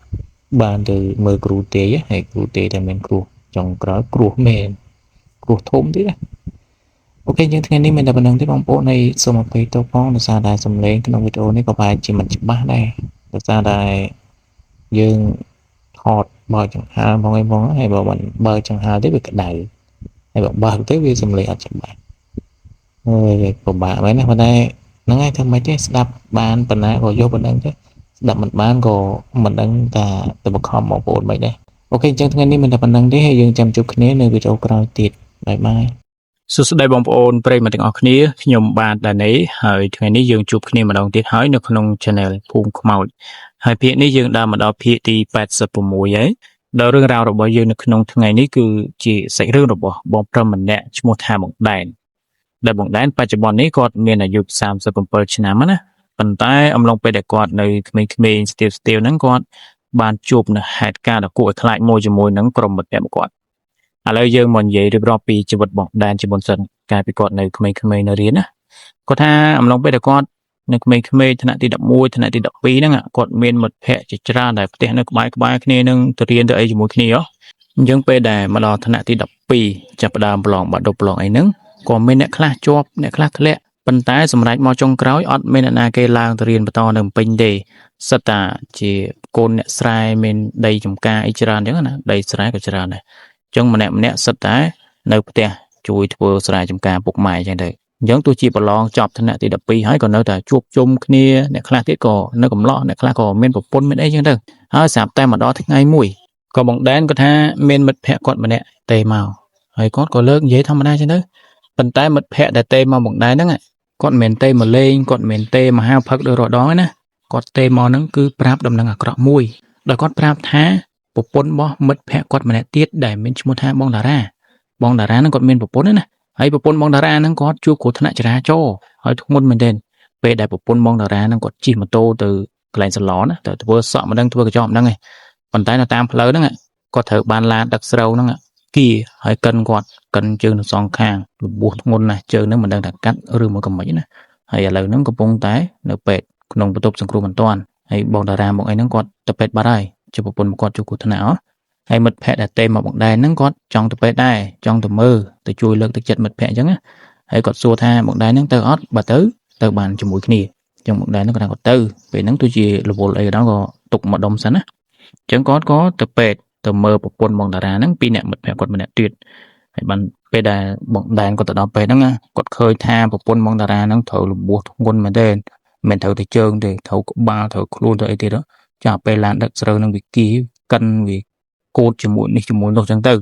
បានទៅមើលគ្រូទេហើយគ្រូទេតែមានគ្រោះចុងក្រោយគ្រោះមែនគ្រោះធំទៀតណាអូខេយើងថ្ងៃនេះមានតែប៉ុណ្្នឹងទេបងប្អូនហើយសូមអភ័យទោសផងដោយសារតែសំឡេងក្នុងវីដេអូនេះក៏ប្រហែលជាមិនច្បាស់ដែរដោយសារតែយើងថតបើកចង្ហាផងហើយបើមិនបើកចង្ហាទេវាក្តៅហើយបើទៅវាសំឡេងអត់ច្បាស់ហើយពិបាកមែនណាប៉ុន្តែហ្នឹងហើយធ្វើម៉េចទេស្ដាប់បានប៉ុណ្ណាក៏យកប៉ុណ្ណឹងទៅស្ដាប់មិនបានក៏មិនដឹងថាទៅបង្ខំបងប្អូនមិនដែរអូខេអញ្ចឹងថ្ងៃនេះមានតែប៉ុណ្្នឹងទេហើយយើងចាំជួបគ្នានៅវីដេអូក្រោយទៀតបាយបាយសួស្តីបងប្អូនប្រិយមិត្តទាំងអស់គ្នាខ្ញុំបាទដានីហើយថ្ងៃនេះយើងជួបគ្នាម្ដងទៀតហើយនៅក្នុង Channel ភូមិខ្មោចហើយភាគនេះយើងដើរមកដល់ភាគទី86ហើយដល់រឿងរ៉ាវរបស់យើងនៅក្នុងថ្ងៃនេះគឺជាសាច់រឿងរបស់បងប្រុសម្នាក់ឈ្មោះថាបងដែនដែលបងដែនបច្ចុប្បន្ននេះគាត់មានអាយុ37ឆ្នាំណាប៉ុន្តែអំឡុងពេលដែលគាត់នៅក្មេងៗស្ទាវហ្នឹងគាត់បានជួបនៅហេតុការណ៍ដ៏គួរឲ្យខ្លាចមួយជាមួយនឹងក្រុមមិត្តភក្តិរបស់គាត់ឥឡូវយើងមកនិយាយរៀបរាប់ពីជីវិតបងដែនជាមុនសិនកាលពីគាត់នៅក្មេងៗនៅរៀនណាគាត់ថាអំឡុងពេលដែលគាត់នៅក្មេងៗថ្នាក់ទី11ថ្នាក់ទី12ហ្នឹងគាត់មានមិត្តភក្តិជាច្រើនដែលផ្ទះនៅក្បែរគ្នានឹងទៅរៀនទៅអីជាមួយគ្នាអញ្ចឹងពេលដែលមកដល់ថ្នាក់ទី12ចាប់ផ្ដើមប្រឡងបាក់ឌុបប្រឡងអីហ្នឹងក៏មានអ្នកខ្លះជាប់អ្នកខ្លះធ្លាក់ប៉ុន្តែសម្រាប់មកចុងក្រោយអត់មានអ្នកណាគេឡើងទៅរៀនបន្តនៅពេញទេសិតតាជាកូនអ្នកស្រែមានដីចំការអីច្រើនអញ្ចឹងណាដីស្រែក៏ច្រើនដែរអញ្ចឹងម្នាក់សិតតែនៅផ្ទះជួយធ្វើស្រែចំការពុកម៉ែអញ្ចឹងទៅអញ្ចឹងទោះជាប្រឡងចប់ថ្នាក់ទី12ហើយក៏នៅតែជួបជុំគ្នាអ្នកខ្លះទៀតក៏នៅកំឡោះអ្នកខ្លះក៏មានប្រពន្ធមានអីអញ្ចឹងទៅហើយស្រាប់តែមកដល់ថ្ងៃមួយក៏បងដែនគាត់ថាមានមិត្តភក្តិគាត់ម្នាក់ទេមកហើយគាត់ក៏លើកនិយាយធម្មតាអញ្ចឹងទៅប៉ុន្តែមិត្តភក្តិដែលទេមកបងដែនហ្នឹងគាត់មិនមែនទេមកលេងគាត់មិនមែនទេមកហៅផឹកដូចរដងទេណាគាត់ទេមកហ្នឹងគឺប្រាប់ដំណឹងអាក្រក់មួយដោយគាត់ប្រាប់ថាប្រពន្ធរបស់មិត្តភក្តិគាត់ម្នាក់ទៀតដែលមានឈ្មោះថាបងតារាហ្នឹងគាត់មានប្រពន្ធណាហើយប្រពន្ធបងតារាហ្នឹងគាត់ជួបគ្រោះថ្នាក់ចរាចរណ៍ហើយធ្ងន់មែនទែនពេលដែលប្រពន្ធបងតារាហ្នឹងគាត់ជិះម៉ូតូទៅកន្លែងសាឡនណាទៅធ្វើសក់មិនដឹងធ្វើកញ្ចក់មិនដឹងទេប៉ុន្តែនៅតាមផ្លូវហ្នឹងគាត់ត្រូវបានឡានដឹកស្រូវហ្នឹងគីហើយកិនជើងទាំងសងខាងរបួសធ្ងន់ណាស់ជើងហ្នឹងមិនដឹងថាកាត់ឬមកកំមិចណាហើយឥឡូវហ្នឹងកំពុងតែនៅពេទ្យក្នុងបន្ទប់សង្គ្រោះបន្ទាន់ហើយបងតារាមកអីហ្នឹងគាត់ទៅពេទ្យបាត់ហើយជាប្រពន្ធគាត់ជួបគ្រោះថ្នាក់ហើយមិត្តភក្តិដែលទេមកបងដែនហ្នឹងគាត់ចង់ទៅពេទ្យដែរចង់ទៅមើលទៅជួយលើកទឹកចិត្តមិត្តភក្តិអញ្ចឹងណាហើយគាត់សួរថាបងដែនហ្នឹងទៅអត់បើទៅបានជាមួយគ្នាអញ្ចឹងបងដែនហ្នឹងគាត់ទៅពេលហ្នឹងទោះជារវល់អីក៏ដោយក៏ទុកមកដុំសិនណាអញ្ចឹងគាត់ក៏ទៅពេទ្យទៅមើលប្រពន្ធបងតារាហ្នឹងពីអ្នកមិត្តភក្តិគាត់ម្នាក់ទៀតហើយបានពេលដែលបងដែនគាត់ទៅដល់ពេទ្យហ្នឹងគាត់ឃើញថាប្រពន្ធបងតារាហ្នឹងត្រូវរបួសធ្ងន់មែនទែនមិនត្រូវតែជើងទេត្រូវក្បាលត្រូវខ្លួនទៅអីទៀតចាពេលឡានដឹកស្រូវហ្នឹងវាគីកិនវាកូតជាមួយនេះជាមួយនោះចឹងទៅ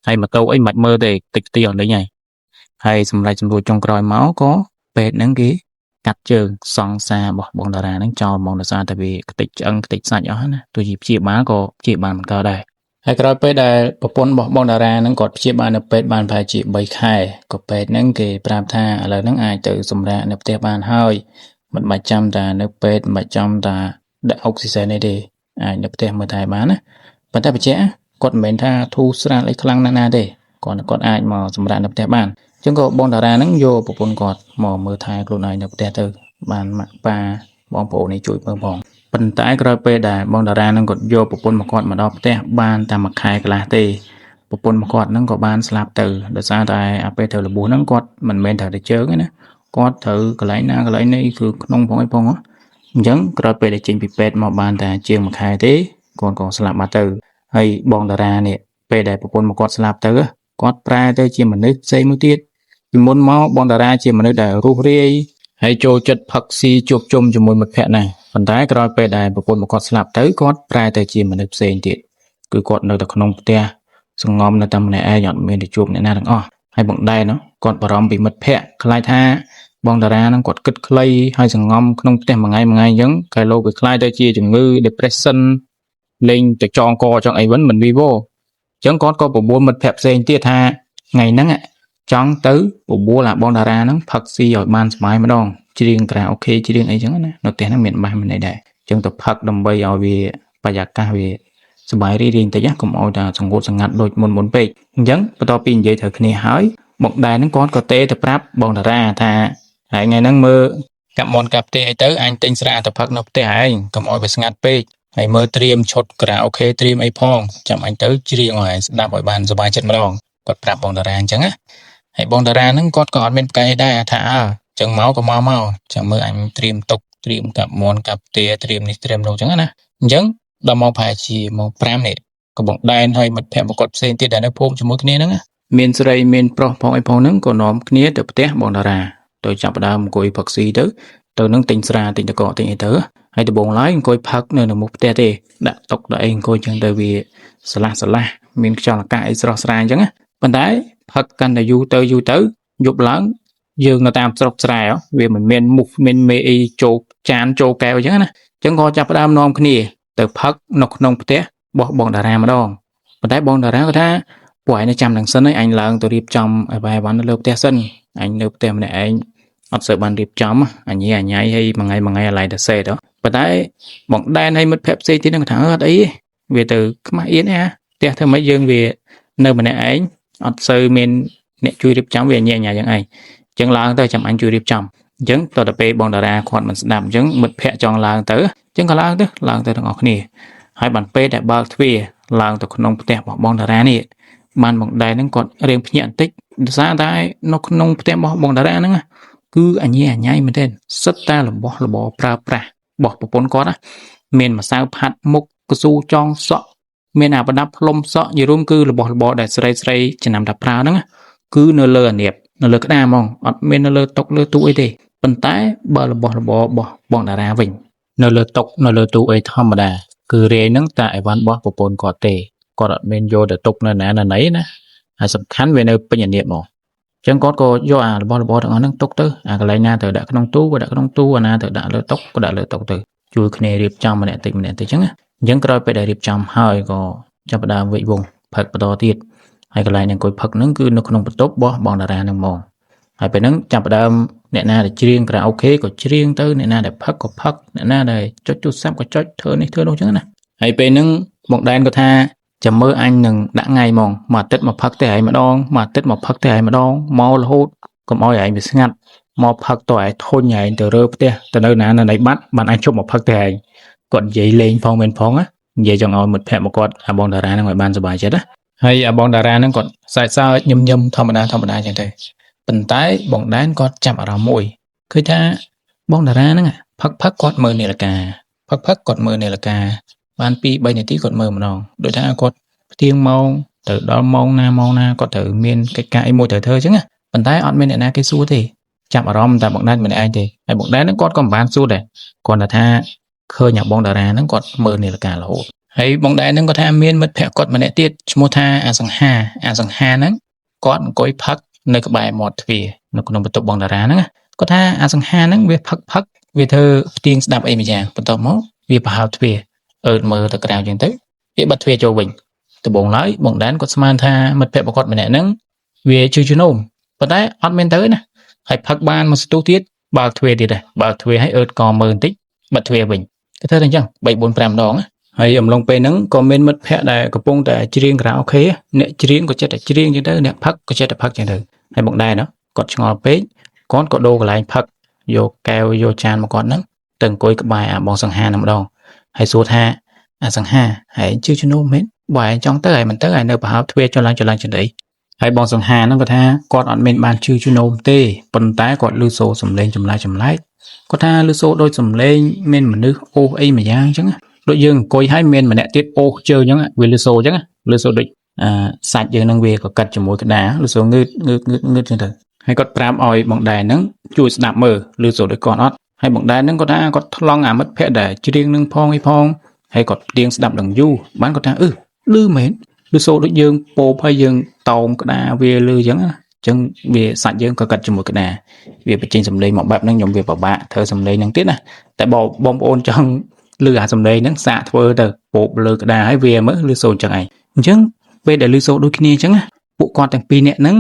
ហើយម៉ូតូអីមិនបាច់មើលទេតិចទីអត់លេងហើយសម្រាប់សម្រួលចុងក្រោយមកក៏ពេទ្យហ្នឹងគេកាត់ជើងសង្សាររបស់បងតារាហ្នឹងចោលហ្មងដោយសារតែវាខ្ទេចឆ្អឹងខ្ទេចសាច់អស់ណាទោះជាព្យាបាលក៏ព្យាបាលមិនកើតដែរហើយក្រោយពេលដែលប្រពន្ធរបស់បងតារាហ្នឹងគាត់ព្យាបាលនៅពេទ្យបានប្រហែលជា3ខែក៏ពេទ្យហ្នឹងគេប្រាប់ថាឥឡូវហ្នឹងអាចទៅសម្រាកនៅផ្ទះបានហើយមិនបាច់ចាំតានៅពេទ្យមិនបាច់ចាំតាដាក់អុកស៊ីសែនទេអាចនៅផ្ទះមើលថែបានណាប៉ុន្តែបញ្ជាក់គាត់មិនមែនថាធូរស្រាលអីខ្លាំងណាស់ទេគាត់អាចមកសម្រាប់នៅផ្ទះបានអញ្ចឹងក៏បងតារាហ្នឹងយកប្រពន្ធគាត់មកមើលថែខ្លួនឯងនៅផ្ទះទៅបានម៉ាក់ប៉ាបងប្អូននេះជួយមើលផងប៉ុន្តែក្រោយពេលដែលបងតារាហ្នឹងគាត់យកប្រពន្ធមកគាត់មកដល់ផ្ទះបានតែមួយខែកន្លះទេប្រពន្ធមកគាត់ហ្នឹងក៏បានស្លាប់ទៅដោយសារតែអាពេលត្រូវរបួសហ្នឹងគាត់មិនមែនត្រូវតែជើងទេណាគាត់ត្រូវកន្លែងណាកន្លែងនេះគឺក្នុងផងអីផង Chẳng rồi về để trình bị pet mà bàn ta chiêng mà khai thế còn slap mà từ hay bong đà ra nè về để một con slap tới con pra tới chiêng mình nước xây mới tiết vì muốn máu bong đà ra chiêng mình nước để ru ri hay cho chất phật si chụp chung cho một pet này phầnท้ายก็ไปได้บางคนมาก็สลับtớiก็ปลายแต่จีมันนึกเซนติคือกดในตะขนมเตียสงอมในตำแหน่งไอ้หยอดเมนที่จูบในหน้าทั้งอ้อให้บังได้เนาะก่อนปรอมbị mật phe คล้ายท่าบองดารานั่งกดกึดเคลยให้สงอมขนมเตียมาไงยังไกลโลไปคล้ายแต่จีจึงมือ depression เล็งจะจองคอจองไอ้วันเหมือนวีโวจังก็ปบัวmật pheเซนติท่าไงนั่งอ่ะจังตื้อปบัวlàบองดารานั่งผักซีหยอดบานสมัยมาดองจีเรียงกระโอเคจีเรียงไอ้จังนะเราแต่นั่งเมียนบ้านมันได้จังtậpผักดำใบเอาวีปยากาวีสบายรีริงแต่ยังก็เอาแต่สังกัดสังกัดโดยมนไปยังพอต่อปีนใหญ่เถอะนี่หายบอกได้นั่งก้อนก็เตะแต่ปรับบองดาราท่าหายไงนั่งมือกับมอนกับเตะเตออันเต็งสระแต่ผักนกเตะหายก็เอาไปสังกัดไปให้มือเตรียมชดกระโอเคเตรียมไอ้พองจำอันเตอจีเรียงหน่อยดาบอยบานสบายจัดมาลองกดปรับบองดาราจังอะให้บองดารานั่งก้อนก่อนเป็นไกลได้ท่าจังเมาก็เมาจังมืออันเตรียมตกเตรียมกับมอนกับเตะเตรียมนี่เตรียมลงจังนะยังเรามองภายชีมองพรามเนี่ยก็บอกได้ให้มันแผ่ปรากฏเส้นที่ได้ในภูมิจมูกนี้นั่งเมียนสไรเมียนโปรพองไอพองนั่งก็น้อมนี้เดือบเตะบองดาราโดยจับดามกุยผักซีเด้อตัวนั่งติงสระติงตะกอติงไอเตอให้ตัวบงไล่กุยพักเนื้อมุกเตะเตะดักตกได้เองกุยจังเดวีสละเมียนจอละกายสระสระจังอะปัญหาพักกันแต่ยูเตอยุบหลังยืนตามสระสระเวียเหมือนเมียนมุกเมียนเมย์โจจานโจแก้วจังนะจังก็จับดามน้อมนี้แต่พักนกนงเตะบอกบองดารามาดองปัจจัยบองดาราก็ถ้าป่วยในจำหนังสั้นให้อันหลังตัวรีบจำไอ้ใบวันเลือกเตะสั้นอันเลือกเตะมันไอ้อัดเสือบันรีบจำอันนี้ให้บางไงอะไรเดเซ่đóปัจจัยบอกได้ในมัดเพปซีที่นั่งถางอะไรเวทีมาเอี้ยเนี่ยเตะเธอไม่ยืนเวเนื้อมันไอ้อัดเสือเมนเนี่ยช่วยรีบจำเวเนี่ยอย่างไงจังหลังตัวจำอันช่วยรีบจำจังตัวตะเปบองดาราขวดมันดำจังมัดเพะจองหลังเต๋อจังก็หลังทั้งออกนี่ให้บันเป้แต่บางทวีลางตัวขนมเตะบอกบองดารานี่มันบอกได้นั่งกดเรียงพิญญาติซาได้นกขนมเตะบอกบองดารานั่งคืออันนี้มันเด่นสุดแต่ละบ่ปลาบอกปนก้อนเมนมาสาวพัดมุกกระซูจองเสาะเมนอาบดับลมเสาะอยู่ร่วมคือละบ่ได้ใส่จะนำดับปลานั่งคือเนื้อเลือเนียบเนื้อเลือกระดามองอัดเมนเนื้อเลือตกเลือตัวไอเดปันท้ายบ่ละบ่บองดาราวิ่งเนื้อเลือตกเนื้อเลือตัวไอธรรมดาคือเรียนนั่งแต่วันบ่ปนก่อเตะก่อเมนโยเดตกนั่นไหนนะสำคัญเวเนอเป็นอย่างเนี้ยมั้งจังก็โยบ่ทั้งนั้นตกตื้อก็เลยน่าเตอดักน้องตู้ก็ดักน้องตู้น่าเตอดักเลยตกก็ดักเลยตกตื้อช่วยคะแนนรีบจำมันเนี่ยจังยังก็ไปได้รีบจำให้ก็จะประดามวิวงผักประดอตีดให้ก็เลยเนี่ยก็ผักนั่งคือนกนงประตบบองดารานั่งมองให้ไปนั่งจับประดามเนี่ยน่าได้เชียงก็โอเคก็เชียงตื้อเนี่ยน่าได้พักก็พักเนี่ยน่าได้จุดซ้ำก็จุดเธอลงจังนะให้ไปนั่งบอกได้ก็ท่าจะเมื่ออันหนึ่งđã ngày mong mà tết màพักแต่ไอ้มาดองมาtết màพักแต่ไอ้มาดองมอละโหดก็มอใหญ่ไปสงัดมอพักต่อไอ้ทนใหญ่เตอเริ่มเตะแต่เนิ่นนั้นในบัดมันไอ้ชอบมาพักแต่ไอ้ก่อนใหญ่เลงพองเป็นพองอ่ะใหญ่จังเอาหมดแผลมากอดอาบองดารานั่งไว้บ้านสบายใจนะให้อาบองดารานั่งก่อนใส่ซาย่ำธรรมดาอย่างไรเป็นใต้บองด้านก็จับอารมณ์มวยคือถ้าบองดารานั่งอ่ะพักกอดมือเนี่ยละกาพักกอดมือเนี่ยละกาบ้านปีใบในที่กอดมือมันน้องโดยถ้ากอดเตียงมองtừ đó mong na có từ miền cái môi từ thơ chứ á phần thái ọt miền này na cái xu thì chạm ở đó tại bọn đan mình ai thì ai bọn đan nó có bàn xu này còn là tha khơi nhạc bóng đà ra nó còn mờ này là cả là hộ hay bóng đan nó có tha miền mất phèo cọt mà nè tiết mua tha à sang ha nó có cối phắc nơi cái bài một vì nó còn một tục bóng đà ra nó có tha à sang ha nó về phắc về thơ tiên đạp ấy mà giang phần tàu mốt về bảo thuê mờ từ cái nào chuyện tới cái bật thuê cho mình từ bóng lái bóng đán có sman tha mật phèo bọc mẹ nắng về chưa nôm và đấy hot men tới nè hãy phật ban một số tiết bảo thuê đi đây bảo thuê hãy còn mờ tích bật thuê mình cái thơ thành chăng 745 đó hãy lông pe nắng comment mật phèo đại của bông đại chiên cả ok nè chiên của chết chiên như thế nè phật có chết phật chẳng được hay bóng đài đó có ngò pé con có đô lại phật vô keo vô chan một con nắng từng cối cái bài bóng sang hà nằm đâu hãy số tha sang hà hãy chưa nôm hết bài trong tới mình tới nơi bảo thuê cho lang chuyện đấy hay bong sòng hà nó có tha còn on bên bàn chưa nôm tê phần tái còn lưu số sầm lên chầm lại គាត់ថាលឺសូរដូចសំឡេងមានមនុស្សអូសអីមួយយ៉ាងអញ្ចឹងដូចយើងអង្គុយហើយមានម្នាក់ទៀតអូសជើងអញ្ចឹងវាលឺសូរអញ្ចឹងលឺសូរដូចសាច់យើងនឹងវាក៏កាត់ជាមួយក្តារលឺសូងើតងើតងើតងើតអញ្ចឹងទៅហើយគាត់ប្រាប់ឲ្យបងដែរហ្នឹងជួយស្ដាប់មើលលឺសូរដូចគាត់អត់ហើយបងដែរហ្នឹងគាត់ថាគាត់ថ្លង់អាមិត្តភក្តិដែលច្រៀងនឹងផងអីផងហើយគាត់ទៀងស្ដាប់ដល់យូរបានគាត់ថាលឺមែនលឺសូរដូចយើងពោបហើយយើងតោងក្តារវាលឺអញ្ចឹងណាអញ្ចឹងវាសាច់យើងក៏កាត់ជាមួយក្តារវាបញ្ចេញសំឡេងមកបែបហ្នឹងខ្ញុំវាពិបាកធ្វើសំឡេងហ្នឹងទៀតណាតែបងប្អូនចង់លឺអាសំឡេងហ្នឹងសាកធ្វើទៅពោបលើក្តារហើយវាមើលលឺសូរអញ្ចឹងឯងអញ្ចឹងពេលដែលលឺសូរដូចគ្នាអញ្ចឹងណាពួកគាត់ទាំងពីរនាក់ហ្នឹង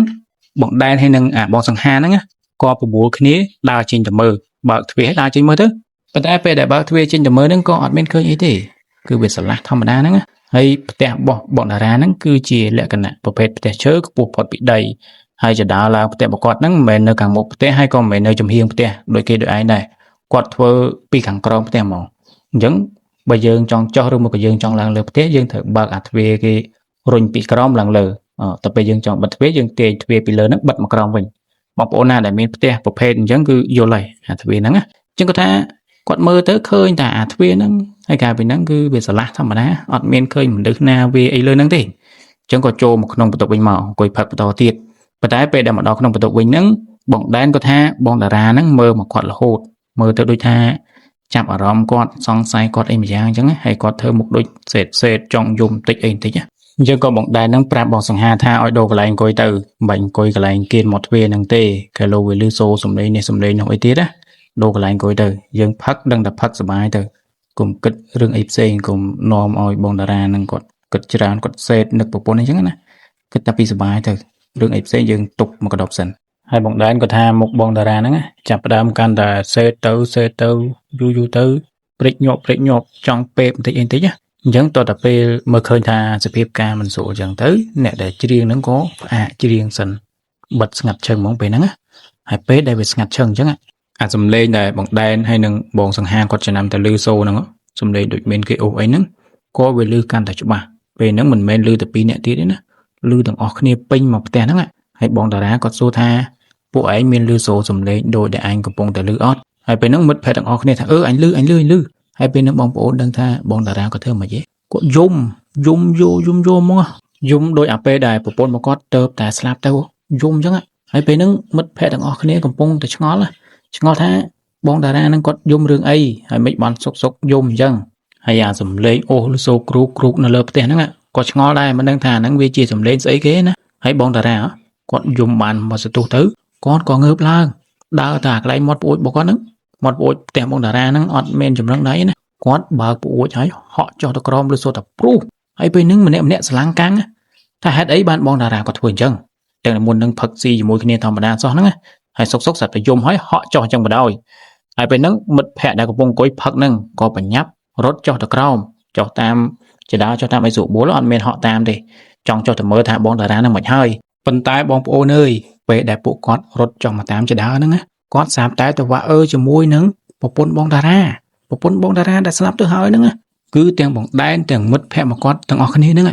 បងដែនហើយនឹងអាបងសង្ហាហ្នឹងណាក៏ប្រមូលគ្នាដើរចេញទៅមើលបើកទ្វារដើរចេញមើលទៅប៉ុន្តែពេលដែលបើកទ្វារចេញទៅមើលហ្នឹងក៏អត់មានឃើញអីទេគឺវាស្រឡះធម្មតាហ្នឹងណាហើយផ្ទះរបស់បងតារាហ្នឹងគឺជាលក្ខណៈប្រភេទផ្ទះឈើខ្ពស់ផុតពីដីហើយចដើរឡើងផ្ទះរបស់គាត់ហ្នឹងមិនមែននៅខាងមុខផ្ទះហើយក៏មិនមែននៅចំហៀងផ្ទះដូចគេដូចឯងដែរគាត់ធ្វើពីខាងក្រោមផ្ទះហ្មងអញ្ចឹងបើយើងចង់ចុះឬមកក៏យើងចង់ឡើងលើផ្ទះយើងត្រូវបើកអាទ្វារគេរុញពីក្រោមឡើងលើតែពេលយើងចង់បិទទ្វារយើងទាញទ្វារពីលើហ្នឹងបិទមកក្រោមវិញបងប្អូនណាដែលមានផ្ទះប្រភេទអញ្ចឹងគឺយល់ហើយអាទ្វារហ្នឹងណាអញ្ចឹងគាត់ថាគាត់មើលទៅឃើញតែអាទ្វារហ្នឹងហើយកាលពីហ្នឹងគឺវាស្រឡះធម្មតាអត់មានឃើញមនុស្សណាវាអីលើហ្នឹងទេអញ្ចឹងក៏ចូលមកក្នុងបន្ទប់វិញមកអង្គុយផឹកបន្តទៀតប៉ុន្តែពេលដែលមកដល់ក្នុងបន្ទប់វិញហ្នឹងបងដែនគាត់ថាបងតារាហ្នឹងមើលមកគាត់រហូតមើលទៅដូចថាចាប់អារម្មណ៍គាត់សង្ស័យគាត់អីម្យ៉ាងអញ្ចឹងហើយគាត់ធ្វើមុខដូចសេតចង់យំតិចអីបន្តិចអញ្ចឹងក៏បងដែនហ្នឹងប្រាប់បងសង្ហាថាឲ្យដូរកន្លែងអង្គុយទៅមិនអង្គុយកន្លែងគៀនមកទ្វារហ្នឹងទេគេលោវាលឺសូរសំឡេងនេះសំឡេងនោះអីទៀតណាដូរកន្លែងអង្គុយទៅយើងផឹកដឹងតែផឹកសុបាយទៅកុំគិតរឿងអីផ្សេងកុំនាំឲ្យបងតារាហ្នឹងគាត់គិតច្រើនគាត់សេតនឹកប្រពន្ធអញ្ចឹងណាគិតតែពីសុបាយទៅរឿងអីផ្សេងយើងទុកមកកដប់សិនហើយបងដែនគាត់ថាមុខបងតារាហ្នឹងចាប់ផ្ដើមកាន់តែសេតទៅយូរទៅព្រិចញាប់ចង់ពេបបន្តិចអីបន្តិចណាអញ្ចឹងតតែពេលមើលឃើញថាសភាពការមិនស្រួលអញ្ចឹងទៅអ្នកដែលច្រៀងហ្នឹងក៏ផ្អាកច្រៀងសិនបិទស្ងាត់ឈឹងហ្មងពេលហ្នឹងណាហើយពេលដែលវាស្ងាត់ឈឹងអញ្ចឹងអាសំឡេងដែលបងដែនហើយនឹងបងសង្ហាគាត់ចំណាំតែលឺសូរហ្នឹងសំឡេងដូចមានគេអូសអីហ្នឹងក៏វាលឺកាន់តែច្បាស់ពេលហ្នឹងមិនមែនលឺតែពីរអ្នកទៀតទេណាលឺទាំងអស់គ្នាពេញមកផ្ទះហ្នឹងហើយបងតារាគាត់សួរថាពួកឯងមានលឺសូរសំឡេងដូចដែលឯងកំពុងតែលឺអត់ហើយពេលហ្នឹងមិត្តភក្តិទាំងអស់គ្នាថាអញលឺហើយពេលហ្នឹងបងប្អូនដឹងថាបងតារាគាត់ធ្វើមិនហីគាត់យំមកយំដោយអាពេលដែលប្រពន្ធរបស់គាត់ទៅតែស្លាប់ទៅយំអញ្ចឹងហើយពេលហ្នឹងមិត្តភក្តិទាំងអស់គ្នាកំពុងតែឆ្ងល់ថាបងតារាហ្នឹងគាត់យំរឿងអីហើយមិនបានសុកយំអញ្ចឹងហើយអាសំឡេងអូសលឺសូរគ្រូកនៅលើផ្ទះហ្នឹងគាត់ឆ្ងល់ដែរមិនដឹងថាហ្នឹងវាជាសំឡេងស្អីគេណាហើយបងតារាគាត់យំបានមកសន្ទុះទៅគាត់ក៏ងើបឡើងដើរទៅអាកន្លែងមាត់ប្អួចរបស់គាត់ហ្នឹងមាត់ប្អួចផ្ទះបងតារាហ្នឹងអត់មានចម្រឹងដៃណាគាត់បើកប្អួចហើយហក់ចុះទៅក្រោមលឺសូរតែព្រុសហើយពេលហ្នឹងម្នាក់ស្រឡាំងកាំងថាហេតុអីបានបងតារាគាត់ធ្វើអញ្ចឹងទាំងមុននឹងផឹកស៊ីជាមួយគ្នាធម្មតាសោះហ្នឹងហើយសុកស្រាប់តែយំហើយហក់ចុះអញ្ចឹងបណ្ដោយហើយពេលហ្នឹងមិត្តភក្តិដែលកំពុងអង្គុយផឹកហ្នឹងក៏បញ្ញាប់រត់ចុះទៅក្រោមចុះតាមចដាចុះតាមអីស្រួលបួលអត់មានហក់តាមទេចង់ចុះទៅមើលថាបងតារាហ្នឹងមិនហើយប៉ុន្តែបងប្អូនអើយពេលដែលពួកគាត់រត់ចុះមកតាមចដាហ្នឹងគាត់សាបតែទៅវាជាមួយនឹងប្រពន្ធបងតារាដែលស្លាប់ទៅហើយហ្នឹងគឺទាំងបងដែនទាំងមិត្តភក្តិមកគាត់ទាំងអស់គ្នាហ្នឹង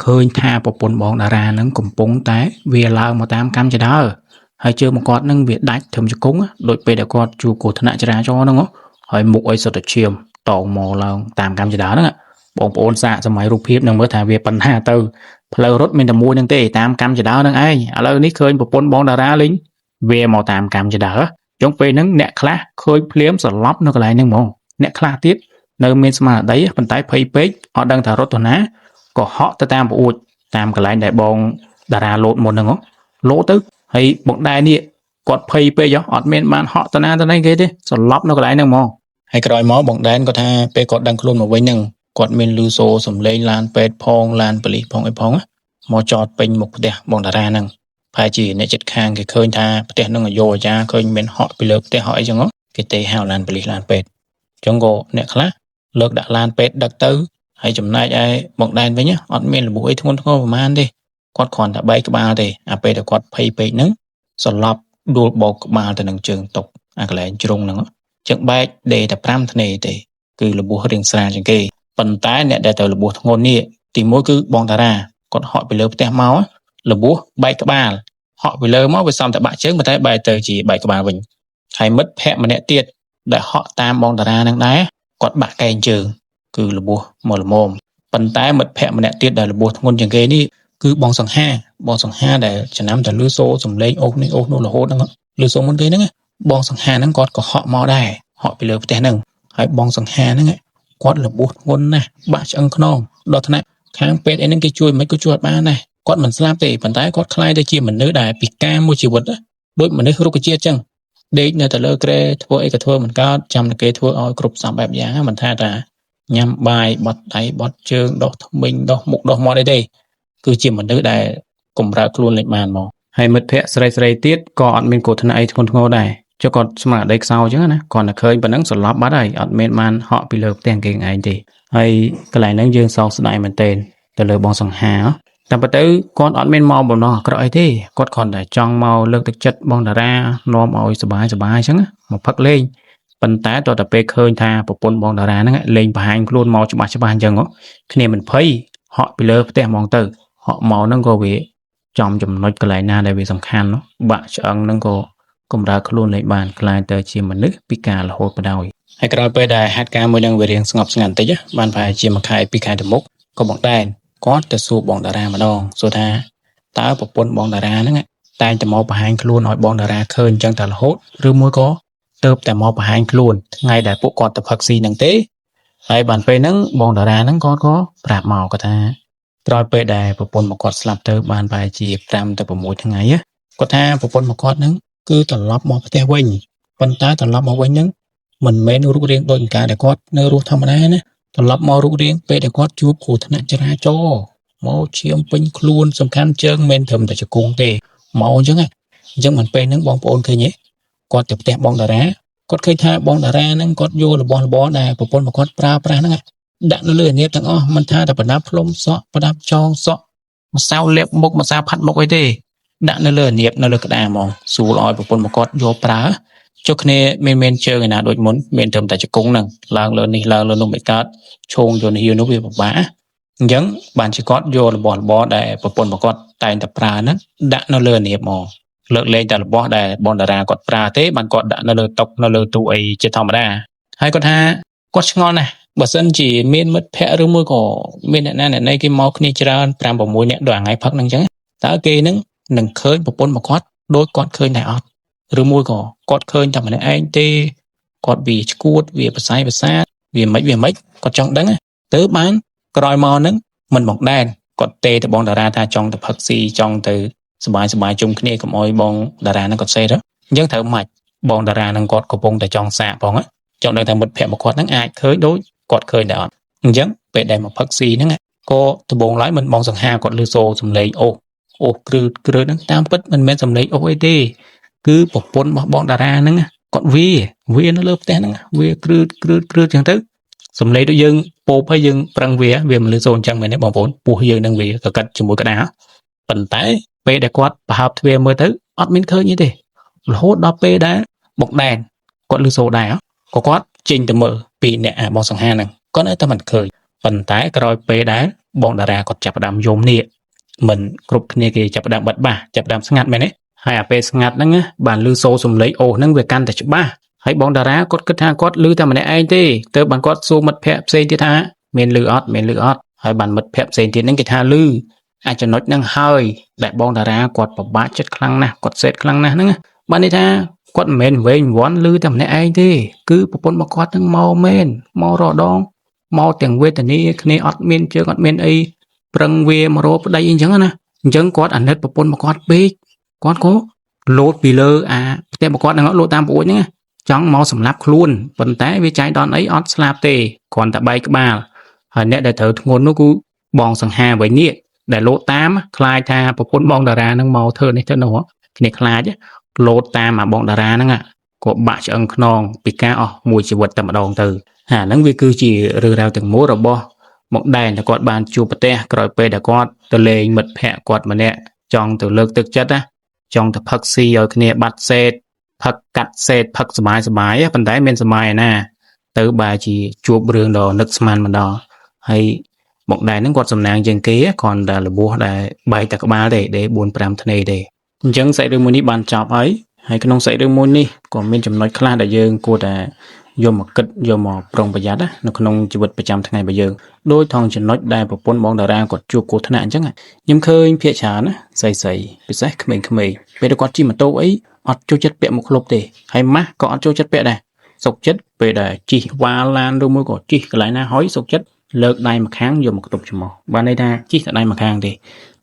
ឃើញថាប្រពន្ធបងតារាហ្នឹងកំពុងតែវាឡើងមកតាមកម្មចដាហើយជើងមកគាត់ហ្នឹងវាដាច់ធំជង្គង់ដូចពេលដែលគាត់ជួបគ្រោះថ្នាក់ចរាចរណ៍ហ្នឹងហើយមុខអីសុទ្ធតែឈាមតោងមកឡើងតាមកម្មចដាហ្នឹងបងប្អូនសាកសម័យរូបភាពនឹងមើលថាវាបញ្ហាទៅផ្លូវរត់មានតែមួយហ្នឹងទេតាមកម្មចដាហ្នឹងឯងឥឡូវនេះឃើញប្រពន្ធបងតារាលេងវាមកតាមកម្មចដាចុងពេលហ្នឹងអ្នកខ្លះឃើញភ្លាមស្លាប់នៅកន្លែងហ្នឹងហ្មងអ្នកខ្លះទៀតនៅមានស្មារតីប៉ុន្តែភ័យពេកអត់ដឹងថារត់ទៅណាក៏ហក់ទៅតាមប្អួចតាមកន្លែងដែលបងតារាលោតមុនហ្នឹងលោតទៅហើយបងដែរនេះគាត់ភ័យពេកអត់មានបានហក់ទៅណាទៅណីគេទេស្លាប់នៅកន្លែងហ្នឹងហ្មងហើយក្រោយមកបងដែនគាត់ថាពេលគាត់ដឹងខ្លួនមកវិញហ្នឹងគាត់មានលឺសូរសំឡេងឡានពេទ្យផងឡានប៉ូលីសផងអីផងមកចតពេញមុខផ្ទះបងតារាហ្នឹងប្រហែលជាអ្នកចិត្តខាងគេឃើញថាផ្ទះហ្នឹងអាយុអាចារ្យឃើញមានហក់ពីលើផ្ទះហក់អីចឹងគេទេហៅឡានប៉ូលីសឡានពេទ្យចឹងក៏អ្នកខ្លះលើកដាក់ឡានពេទ្យដឹកទៅហើយចំណែកឯបងដែនវិញអត់មានរបួសអីធ្ងន់ធ្ងរប្រហែលទេគាត់គ្រាន់តែបែកក្បាលទេអាពេលដែលគាត់ភ័យពេកហ្នឹងស្លាប់ដួលបោកក្បាលទៅនឹងជើងតុកអាកន្លែងជ្រុងហ្នឹងចឹងបែកដេតែ5ធ្នេទេគឺរបួសរាងស្រាលជាងគេប៉ុន្តែអ្នកដែលទៅរបួសធ្ងន់នេះទីមួយគឺបងតារាគាត់ហក់ពីលើផ្ទះមករបួសបែកក្បាលហក់ពីលើមកវាសំតែបាក់ជើងប៉ុន្តែបែកទៅជាបែកក្បាលវិញហើយមិត្តភក្តិម្នាក់ទៀត ដែលហក់តាមបងតារានឹងដែរគាត់បាក់កែងជើងគឺលបោះមកល្មមប៉ុន្តែមិត្តភ័ក្តិម្នាក់ទៀតដែលលបោះធ្ងន់ជាងគេនេះគឺបងសង្ហាដែលចំណាំតែលឺសូរសំឡេងអូសនេះអូសនោះរហូតហ្នឹងលឺសូរមុនគេហ្នឹងបងសង្ហាហ្នឹងគាត់ក៏ហក់មកដែរហក់ពីលើផ្ទះហ្នឹងហើយបងសង្ហាហ្នឹងគាត់លបោះធ្ងន់ណាស់បាក់ឆ្អឹងខ្នងដល់ថ្នាក់ខាងពេទ្យអីហ្នឹងគេជួយមិនក៏ជួយអត់បានដែរគាត់មិនស្លាប់ទេប៉ុន្តែគាត់ខ្លាយទៅជាមនុស្សដែលពិការមួយជីវិតដូចមនុស្សរុក្ខជាតិអញ្ចឹងដេកនៅតែលើគ្រែធ្វើអីក៏ធ្វើមិនកើតចាំតែគេធ្វើឲ្យគ្រប់សពបែបយ៉ាងមិនថាតាញ៉ាំបាយបត់ដៃបត់ជើងដោះធ្មេញដោះមុខដោះមាត់អីទេគឺជាមនុស្សដែលកំរើកខ្លួនលេចបានមកហើយមិត្តភ័ក្តិស្រីទៀតក៏អត់មានគ្រោះថ្នាក់អីធ្ងន់ធ្ងរដែរចុះគាត់ស្មារតីខ្សោយអញ្ចឹងណាគាត់តែឃើញប៉ុណ្ណឹងស្លាប់បាត់ហើយអត់មានបានហក់ពីលើផ្ទះគេឯងទេហើយកន្លែងហ្នឹងយើងសោកស្ដាយមែនទែនទៅលើបងសង្ហាតែប៉ុន្តែគាត់អត់មានមកបំណងអាក្រក់អីទេគាត់គ្រាន់តែចង់មកលើកទឹកចិត្តបងតារានាំឲ្យសប្បាយអញ្ចឹងមកផឹកលេងប៉ុន្តែតទៅពេលឃើញថាប្រពន្ធបងតារាហ្នឹងលេងបង្ហាញខ្លួនមកច្បាស់អញ្ចឹងគ្នាមិនភ័យហក់ពីលើផ្ទះហ្មងទៅហក់មកហ្នឹងក៏វាចំចំណុចកន្លែងណាដែលវាសំខាន់បាក់ឆ្អឹងហ្នឹងក៏កំរើកខ្លួនលេងបានខ្លាយទៅជាមនុស្សពិការរហូតបណ្ដោយហើយក្រោយពេលដែលហេតុការណ៍មួយហ្នឹងវារៀងស្ងប់ស្ងាត់បន្តិចបានប្រហែលជាមួយខែ2ខែទៅមុខក៏បងដែនគាត់ទៅសួរបងតារាម្ដងសួរថាតើប្រពន្ធបងតារាហ្នឹងតែងតែមកបង្ហាញខ្លួនឲ្យបងតារាឃើញអញ្ចឹងតែរហូតឬមួយក៏ទៅតែមកបង្ហាញខ្លួនថ្ងៃដែលពួកគាត់ទៅផឹកស៊ីហ្នឹងទេហើយបានពេលហ្នឹងបងតារាហ្នឹងគាត់ក៏ប្រាប់មកគាត់ថាក្រោយពេលដែលប្រពន្ធមកគាត់ស្លាប់ទៅបានប្រហែលជា5ទៅ6ថ្ងៃគាត់ថាប្រពន្ធមកគាត់ហ្នឹងគឺត្រឡប់មកផ្ទះវិញប៉ុន្តែត្រឡប់មកវិញហ្នឹងមិនមែនរូបរាងដូចកាលដែលគាត់នៅរស់ធម្មតាណាត្រឡប់មករូបរាងពេលដែលគាត់ជួបគ្រោះថ្នាក់ចរាចរណ៍មកឈាមពេញខ្លួនសំខាន់ជើងមិនត្រឹមតែជង្គង់ទេមកអញ្ចឹងមិនពេលហ្នឹងបងប្អូនឃើញទេគាត់ទៅផ្ទះបងតារាគាត់ឃើញថាបងតារាហ្នឹងគាត់យករបស់របរដែលប្រពន្ធរបស់គាត់ប្រើប្រាស់ហ្នឹងដាក់នៅលើអានៀបទាំងអស់មិនថាតែប្រដាប់ផ្លុំសក់ប្រដាប់ចងសក់ម្សៅលាបមុខម្សៅផាត់មុខអីទេដាក់នៅលើអានៀបនៅលើក្តារហ្មងស្រួលឲ្យប្រពន្ធរបស់គាត់យកប្រើចុះគ្នាមានជើងឯណាដូចមុនមានត្រឹមតែជង្គង់ហ្នឹងឡើងលើនេះឡើងលើនោះមិនកើតឈោងយកនេះនោះវាពិបាកអញ្ចឹងបានជាគាត់យករបស់របរដែលប្រពន្ធរបស់គាត់តែងតែប្រើហ្នឹងដាក់នៅលើអានៀបមកលើកលែងតែរបស់ដែលបងតារាគាត់ប្រើទេបានគាត់ដាក់នៅលើតុនៅលើទូអីជាធម្មតាហើយគាត់ថាគាត់ឆ្ងល់ណាស់បើសិនជាមានមិត្តភ័ក្តិឬមួយក៏មានអ្នកណាអ្នកណីគេមកគ្នាច្រើន5 6នាក់ដូចថ្ងៃផឹកហ្នឹងអញ្ចឹងតើគេនឹងឃើញប្រពន្ធរបស់គាត់ដូចគាត់ឃើញដែរអត់ឬមួយក៏គាត់ឃើញតែម្នាក់ឯងទេគាត់វាឈួតវាប្រសាយប្រសាទវាមិនគាត់ចង់ដឹងទៅបានក្រោយមកហ្នឹងមិនបងដែនគាត់ទេទៅបងតារាថាចង់ទៅផឹកស៊ីចង់ទៅសប្បាយជុំគ្នាកុំអោយបងតារាហ្នឹងគាត់សេទៅអញ្ចឹងត្រូវម៉េចបងតារាហ្នឹងគាត់កំពុងតែចង់សាកផងចង់ដឹងថាមិត្តភ័ក្តិរបស់គាត់ហ្នឹងអាចឃើញដូចគាត់ឃើញដែរអត់អញ្ចឹងពេលដែលមកផឹកស៊ីហ្នឹងក៏ដំបូងឡើយមិនបងសង្ហាគាត់លឺសូរសំឡេងអូគ្រឺហ្នឹងតាមពិតមិនមែនសំឡេងអូអីទេគឺប្រពន្ធរបស់បងតារាហ្នឹងគាត់វានៅលើផ្ទះហ្នឹងវាគ្រឺចឹងទៅសំឡេងដូចយើងពោបហើយយើងប្រឹងវាមិនលឺសូរអញ្ចឹងមែនទេបងប្អូនពោះយើងនឹងវាកកិតជាមួយក្តារប៉ុន្តែពេលដែលគាត់ប្រហើបទ្វារមើលទៅអត់មានឃើញទេរហូតដល់ពេលដែលបងដែនគាត់លឺសូរដែរក៏គាត់ចេញទៅមើលពីអ្នកបងសង្ហាហ្នឹងគាត់នៅតែមិនឃើញប៉ុន្តែក្រោយពេលដែលបងតារាគាត់ចាប់ផ្ដើមយំនេះមិនគ្រប់គ្នាគេចាប់ផ្ដើមបិទបាសចាប់ផ្ដើមស្ងាត់មែនទេហើយអាពេលស្ងាត់ហ្នឹងបានលឺសូរសំឡេងអូហ្នឹងវាកាន់តែច្បាស់ហើយបងតារាគាត់គិតថាគាត់លឺតែម្នាក់ឯងទេទើបបានគាត់សួរមិត្តភ័ក្តិផ្សេងទៀតថាមានលឺអត់ហើយបានមិត្តភ័ក្តិផ្សេងទៀតហ្នឹងគេថាលឺអាចចំណុចហ្នឹងហើយដែលបងតារាគាត់ពិបាកចិត្តខ្លាំងណាស់គាត់សេតខ្លាំងណាស់ហ្នឹងបានន័យថាគាត់មិនមែនវែងវាន់លឺតែម្នាក់ឯងទេគឺប្រពន្ធរបស់គាត់ហ្នឹងមកមែនមករដងមកទាំងវេទនាគ្នាអត់មានជើងអត់មានអីប្រឹងវាមករកប្តីអីចឹងណាអញ្ចឹងគាត់អាណិតប្រពន្ធរបស់គាត់ពេកគាត់ក៏លោតពីលើផ្ទះរបស់គាត់ហ្នឹងលោតតាមប្រួយហ្នឹងចង់មកសម្លាប់ខ្លួនប៉ុន្តែវាចៃដន្យអីអត់ស្លាប់ទេគ្រាន់តែបែកក្បាលហើយអ្នកដែលត្រូវធ្ងន់នោះគឺបងសង្ហាវិញនេះដែលលោតតាមខ្លាចថាប្រពន្ធបងតារាហ្នឹងមកធ្វើនេះទៅនោះគ្នាខ្លាចលោតតាមបងតារាហ្នឹងក៏បាក់ឆ្អឹងខ្នងពិការអស់មួយជីវិតតែម្ដងទៅហ្នឹងវាគឺជារឿងរ៉ាវទាំងមូលរបស់មកដែនដែលគាត់បានជួបប្រទះក្រោយពេលដែលគាត់ទៅលេងមិត្តភ័ក្តិគាត់ម្នាក់ចង់ទៅលើកទឹកចិត្តចង់ទៅផឹកស៊ីឲ្យគ្នាបាត់សេតផឹកកាត់សេតផឹកសបាយប៉ុន្តែមានសម័យណាទៅបើជាជួបរឿងដ៏នឹកស្មានម្ដងហើយមកដែនហ្នឹងគាត់សំណាងជាងគេគ្រាន់តែរបួសដែលបែកតែក្បាលទេ4-5ធ្នេទេអញ្ចឹងសាច់រឿងមួយនេះបានចប់ហើយ ហើយក្នុងសាច់រឿងមួយនេះក៏មានចំណុចខ្លះដែលយើងគួរតែយកមកគិតយកមកប្រុងប្រយ័ត្នណានៅក្នុងជីវិតប្រចាំថ្ងៃរបស់យើងដោយថងចំណុចដែលប្រពន្ធបងតារាគាត់ជួបគ្រោះថ្នាក់អញ្ចឹងខ្ញុំឃើញភាគច្រើនណាស្រីពិសេសក្មេងៗពេលគាត់ជិះម៉ូតូអីអត់ចូលចិត្តពាក់មុខក្លុបទេហើយម៉ាស់ក៏អត់ចូលចិត្តពាក់ដែរសុកចិត្តពេលដែលជិះវ៉ាឡានឬមួយក៏ជិះកន្លែងណាហើយសុកចិត្តលើកដៃម្ខាងយកមកខ្ទប់ច្រមុះបានន័យថាជិះតែដៃម្ខាងទេ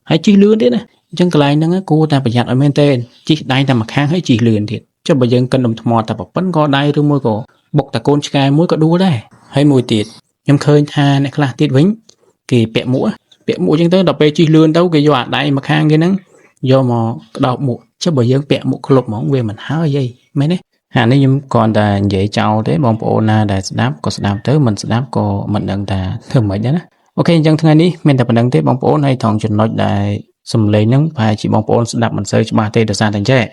ហើយជិះលឿនទៀតណាអញ្ចឹងកន្លែងហ្នឹងគួរតែប្រយ័ត្នឲ្យមែនទេជិះដៃតែម្ខាងហើយជិះលឿនទៀតចុះបើយើងកិនដុំថ្មតែប្រប៉ុនក៏ដៃឬមួយក៏បុកតែកូនឆ្កែមួយក៏ដួលដែរហើយមួយទៀតខ្ញុំឃើញថាអ្នកខ្លះទៀតវិញគេពាក់មួកអញ្ចឹងទៅដល់ពេលជិះលឿនទៅគេយកអាដៃម្ខាងគេហ្នឹងយកមកក្តោបមួកចុះបើយើងពាក់មួកក្លុបហ្មងវាមិនហើយអីមែនទេអានេះខ្ញុំគ្រាន់តែនិយាយចោលទេបងប្អូនណាដែលស្ដាប់ក៏ស្ដាប់ទៅមិនស្ដាប់ក៏មិនដឹងថាធ្វើម៉េចដែរណាអូខេអញ្ចឹងថ្ងៃនេះមានតែប៉ុណ្្នឹងទេបងប្អូនហើយត្រង់ចំណុចដែលសំឡេងហ្នឹងប្រហែលជាបងប្អូនស្ដាប់មិនសូវច្បាស់ទេដោយសារតែអញ្ចឹង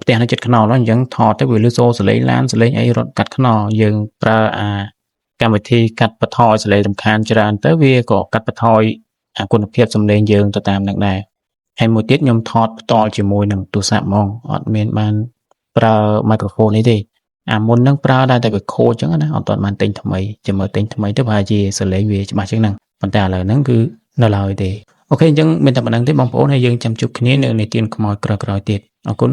ផ្ទះនៅចិត្តខ្នល់អញ្ចឹងថតទៅវាលឺសូរសលេងឡានសលេងអីរត់កាត់ខ្នល់យើងប្រើកម្មវិធីកាត់បន្ថយសលេងរំខានច្រើនទៅវាក៏កាត់បន្ថយគុណភាពសំឡេងយើងទៅតាមនឹងដែរហើយមួយទៀតខ្ញុំថតផ្ទាល់ជាមួយនឹងទូរស័ព្ទហ្មងអត់មានបានប្រើ microphone នេះទេមុនហ្នឹងប្រើដែរតែវាខូចអញ្ចឹងណាអត់ទាន់បានទិញថ្មីចាំមើលទិញថ្មីទៅប្រហែលជាសលេងវាច្បាស់ជាងហ្នឹងប៉ុន្តែឥឡូវហ្នឹងគឺនៅឡើយទេអូខេអញ្ចឹងមានតែប៉ុណ្្នឹងទេបងប្អូនហើយយើងចាំជួបគ្នានៅនីតិខ្មោចក្រោយៗទៀតអរគុណ